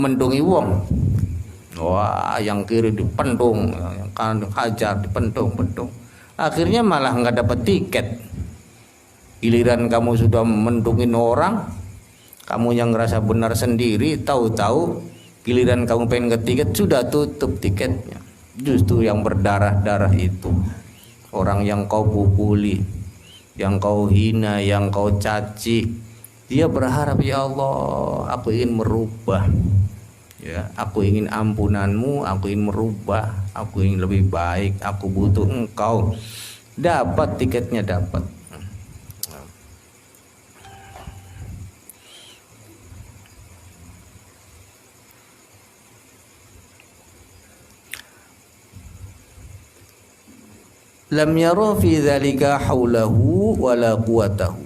mendungi wong. Wah, yang kiri dipendung, yang kanan hajar dipendung. Akhirnya malah nggak dapat tiket. Giliran kamu sudah mendungin orang, kamu yang ngerasa benar sendiri, tahu-tahu giliran kamu pengen ke tiket sudah tutup tiketnya. Justru yang berdarah-darah itu orang yang kau pukuli, yang kau hina, yang kau caci, dia berharap ya Allah, aku ingin merubah, ya, aku ingin ampunanmu, aku ingin merubah, aku ingin lebih baik, aku butuh engkau. Dapat tiketnya, dapat. Lam yara fi dzalika haulahu wala quwatahu.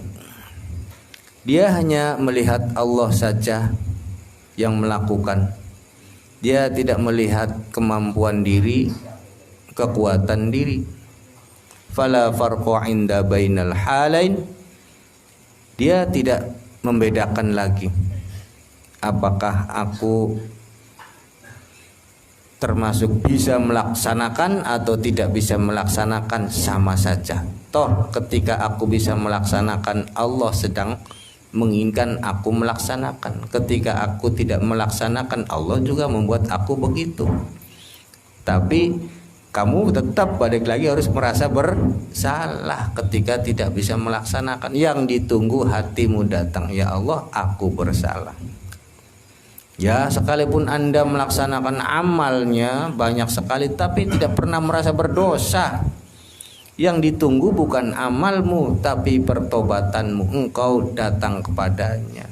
Dia hanya melihat Allah saja yang melakukan. Dia tidak melihat kemampuan diri, kekuatan diri. Fala farqa inda bainal halain. Dia tidak membedakan lagi apakah aku termasuk bisa melaksanakan atau tidak bisa melaksanakan sama saja. Toh ketika aku bisa melaksanakan, Allah sedang menginginkan aku melaksanakan. Ketika aku tidak melaksanakan, Allah juga membuat aku begitu. Tapi kamu tetap balik lagi harus merasa bersalah ketika tidak bisa melaksanakan. Yang ditunggu hatimu datang, ya Allah, aku bersalah. Ya, sekalipun Anda melaksanakan amalnya banyak sekali tapi tidak pernah merasa berdosa. Yang ditunggu bukan amalmu tapi pertobatanmu. Engkau datang kepadanya.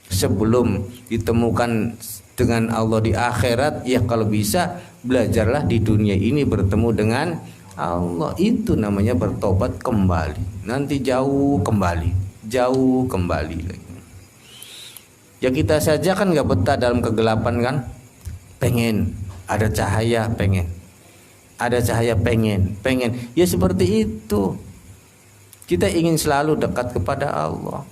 Sebelum ditemukan dengan Allah di akhirat, ya kalau bisa belajarlah di dunia ini bertemu dengan Allah. Itu namanya bertobat kembali. Nanti jauh kembali lagi. Ya kita saja kan gak betah dalam kegelapan kan. Pengen ada cahaya, pengen ada cahaya, pengen. Ya seperti itu. Kita ingin selalu dekat kepada Allah.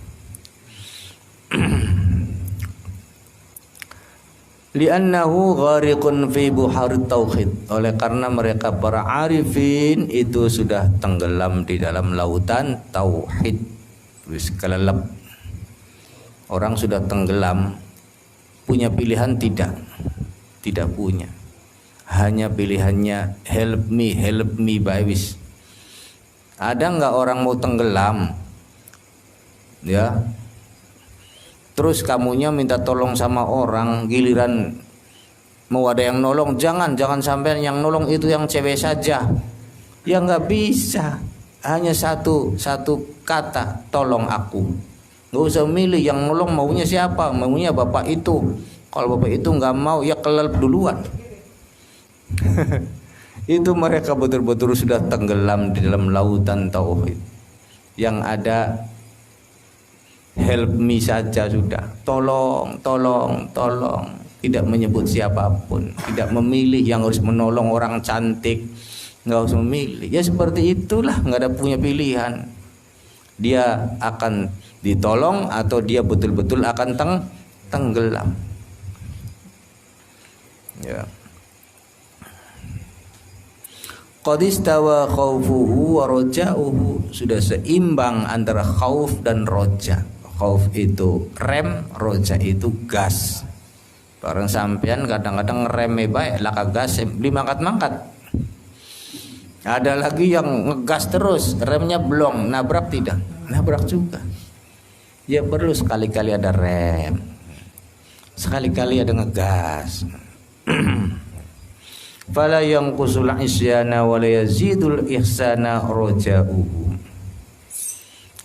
Li'annahu ghariqun fi buharit tauhid. Oleh karena mereka para arifin itu sudah tenggelam di dalam lautan tauhid. Wis kelelep. Orang sudah tenggelam, punya pilihan tidak? Tidak punya. Hanya pilihannya help me wis. Ada nggak orang mau tenggelam? Ya. Terus kamunya minta tolong sama orang, giliran mau ada yang nolong, jangan sampai yang nolong itu yang cewek saja. Ya nggak bisa. Hanya satu kata, tolong aku. Nggak usah milih yang nolong maunya siapa, maunya bapak itu. Kalau bapak itu nggak mau, ya kelelep duluan. Itu mereka betul-betul sudah tenggelam di dalam lautan tauhid. Yang ada help me saja sudah. Tolong. Tidak menyebut siapapun, tidak memilih yang harus menolong orang cantik, nggak usah memilih. Ya seperti itulah, nggak ada punya pilihan. Dia akan ditolong atau dia betul-betul akan tenggelam. Ya. Qad istawa khaufuhu wa raja'uhu. Sudah seimbang antara khauf dan roja. Khauf itu rem, roja itu gas. Barang sampean kadang-kadang remnya baik, laka gas dimangkat-mangkat. Ada lagi yang ngegas terus, remnya belum, nabrak tidak? Nabrak juga. Ya perlu sekali-kali ada rem, sekali-kali ada ngegas. Fala yanqusul isyana wa la yazidul ihsana raja'uhu.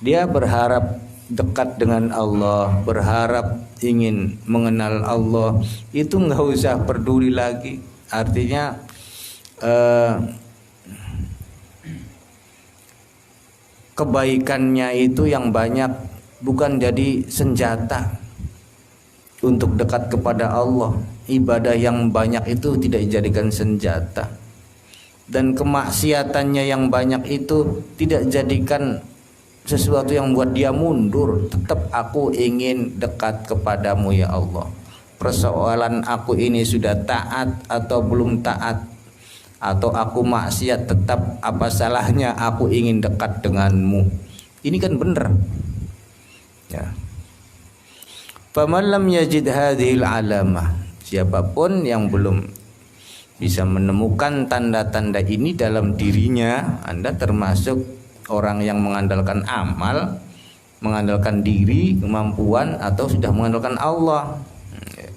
Dia berharap dekat dengan Allah, berharap ingin mengenal Allah, itu nggak usah peduli lagi. Artinya kebaikannya itu yang banyak bukan jadi senjata untuk dekat kepada Allah. Ibadah yang banyak itu tidak dijadikan senjata, dan kemaksiatannya yang banyak itu tidak jadikan sesuatu yang membuat dia mundur. Tetap aku ingin dekat kepadamu ya Allah. Persoalan aku ini sudah taat atau belum taat, atau aku maksiat, tetap apa salahnya aku ingin dekat denganmu. Ini kan benar. Ya. Faman lam yajid hadhil alamah, siapapun yang belum bisa menemukan tanda-tanda ini dalam dirinya, Anda termasuk orang yang mengandalkan amal, mengandalkan diri, kemampuan, atau sudah mengandalkan Allah.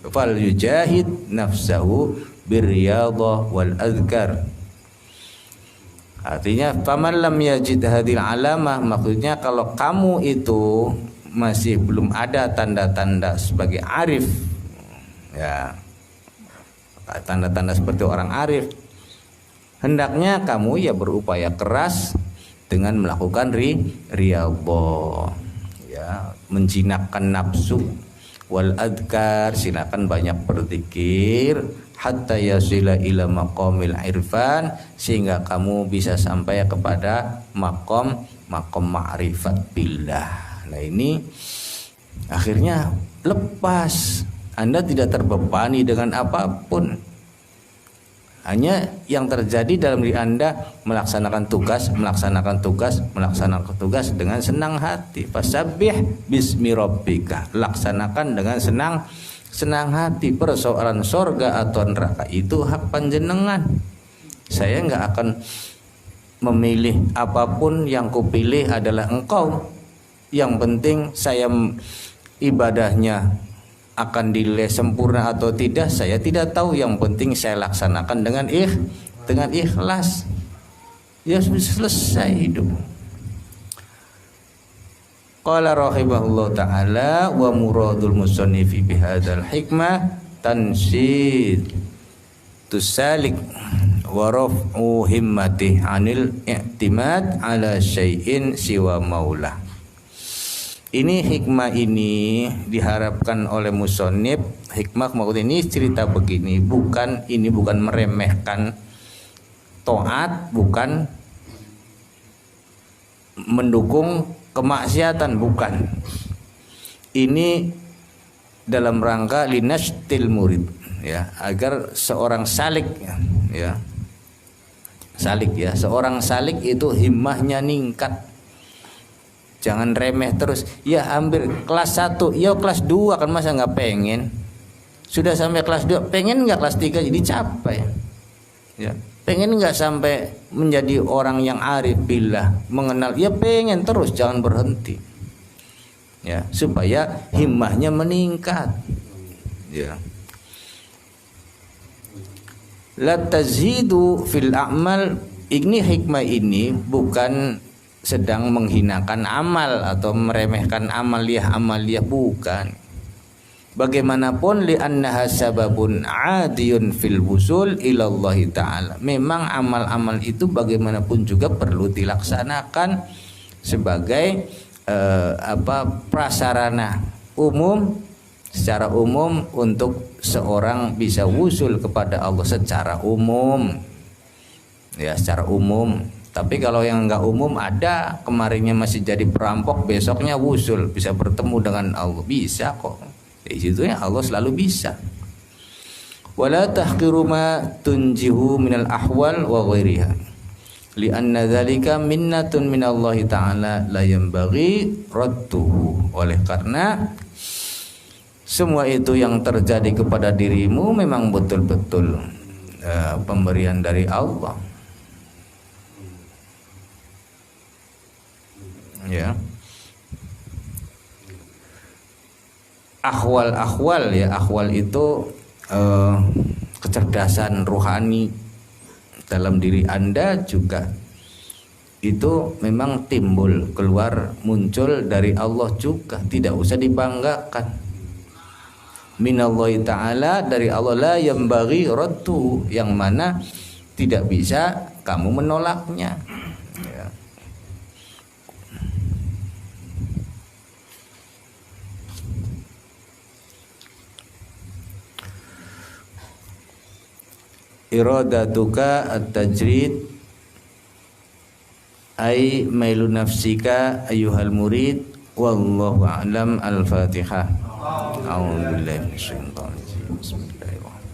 Fal yujahid nafsahu biryadhah wal azkar. Artinya faman lam yajid hadhil alamah, maksudnya kalau kamu itu masih belum ada tanda-tanda sebagai arif, ya tanda-tanda seperti orang arif, hendaknya kamu ya berupaya keras dengan melakukan riyadhah, ya menjinakkan nafsu, wal adkar, silakan banyak berzikir, hatta yasila ila maqamil irfan, sehingga kamu bisa sampai kepada makom ma'rifat billah. Nah ini akhirnya lepas, Anda tidak terbebani dengan apapun. Hanya yang terjadi dalam diri Anda melaksanakan tugas dengan senang hati. Fasabbih bismi rabbika. Laksanakan dengan senang hati. Persoalan surga atau neraka itu hak panjenengan. Saya nggak akan memilih, apapun yang kupilih adalah engkau. Yang penting saya ibadahnya akan dinilai sempurna atau tidak, saya tidak tahu. Yang penting saya laksanakan dengan ikhlas. Ya selesai hidup. Qala rahimahullah ta'ala wa muradul musannifi bihadzal hikmah tansid tusalik wa raf'u himmati 'anil i'timad 'ala syai'in siwa maulah. Ini hikmah ini diharapkan oleh musonib. Hikmah maksud ini cerita begini, ini bukan meremehkan taat, bukan mendukung kemaksiatan, bukan. Ini dalam rangka linashtil murid, ya, agar seorang salik, ya, seorang salik itu himmahnya ningkat. Jangan remeh terus. Ya hampir kelas 1, ya kelas 2 kan masa nggak pengen. Sudah sampai kelas 2, pengen nggak kelas 3 jadi capai. Ya, pengen nggak sampai menjadi orang yang arif billah, mengenal. Ya pengen terus, jangan berhenti. Ya, supaya himmahnya meningkat. Ya. La tazidu fil a'mal. Ini hikmah ini bukan sedang menghinakan amal atau meremehkan amaliyah bukan. Bagaimanapun li'annaha sababun 'adiyun fil wusul ilallahi ta'ala. Memang amal-amal itu bagaimanapun juga perlu dilaksanakan sebagai prasarana umum, secara umum untuk seorang bisa wusul kepada Allah secara umum. Ya, secara umum. Tapi kalau yang enggak umum, ada kemarinnya masih jadi perampok, besoknya wusul, bisa bertemu dengan Allah, bisa kok. Di situ ya Allah selalu bisa. Wala tahqiru ma tunjihu minal ahwal wa ghairiha. Lianna dzalika minnatun minallahi ta'ala la yanbaghi radduhu. Oleh karena semua itu yang terjadi kepada dirimu memang betul-betul pemberian dari Allah. Ya, akhwal ya, akhwal itu kecerdasan rohani dalam diri Anda juga itu memang timbul, keluar, muncul dari Allah juga, tidak usah dibanggakan. Minallahi ta'ala, dari Allah, la yambaghi raddu, yang mana tidak bisa kamu menolaknya. Iradatuka at-tajrid ay mailu nafsika ayyuhal murid wallahu a'lam. Al-Fatihah. A'udzu billahi minasyaitonir rajim. Bismillahirrahmanirrahim.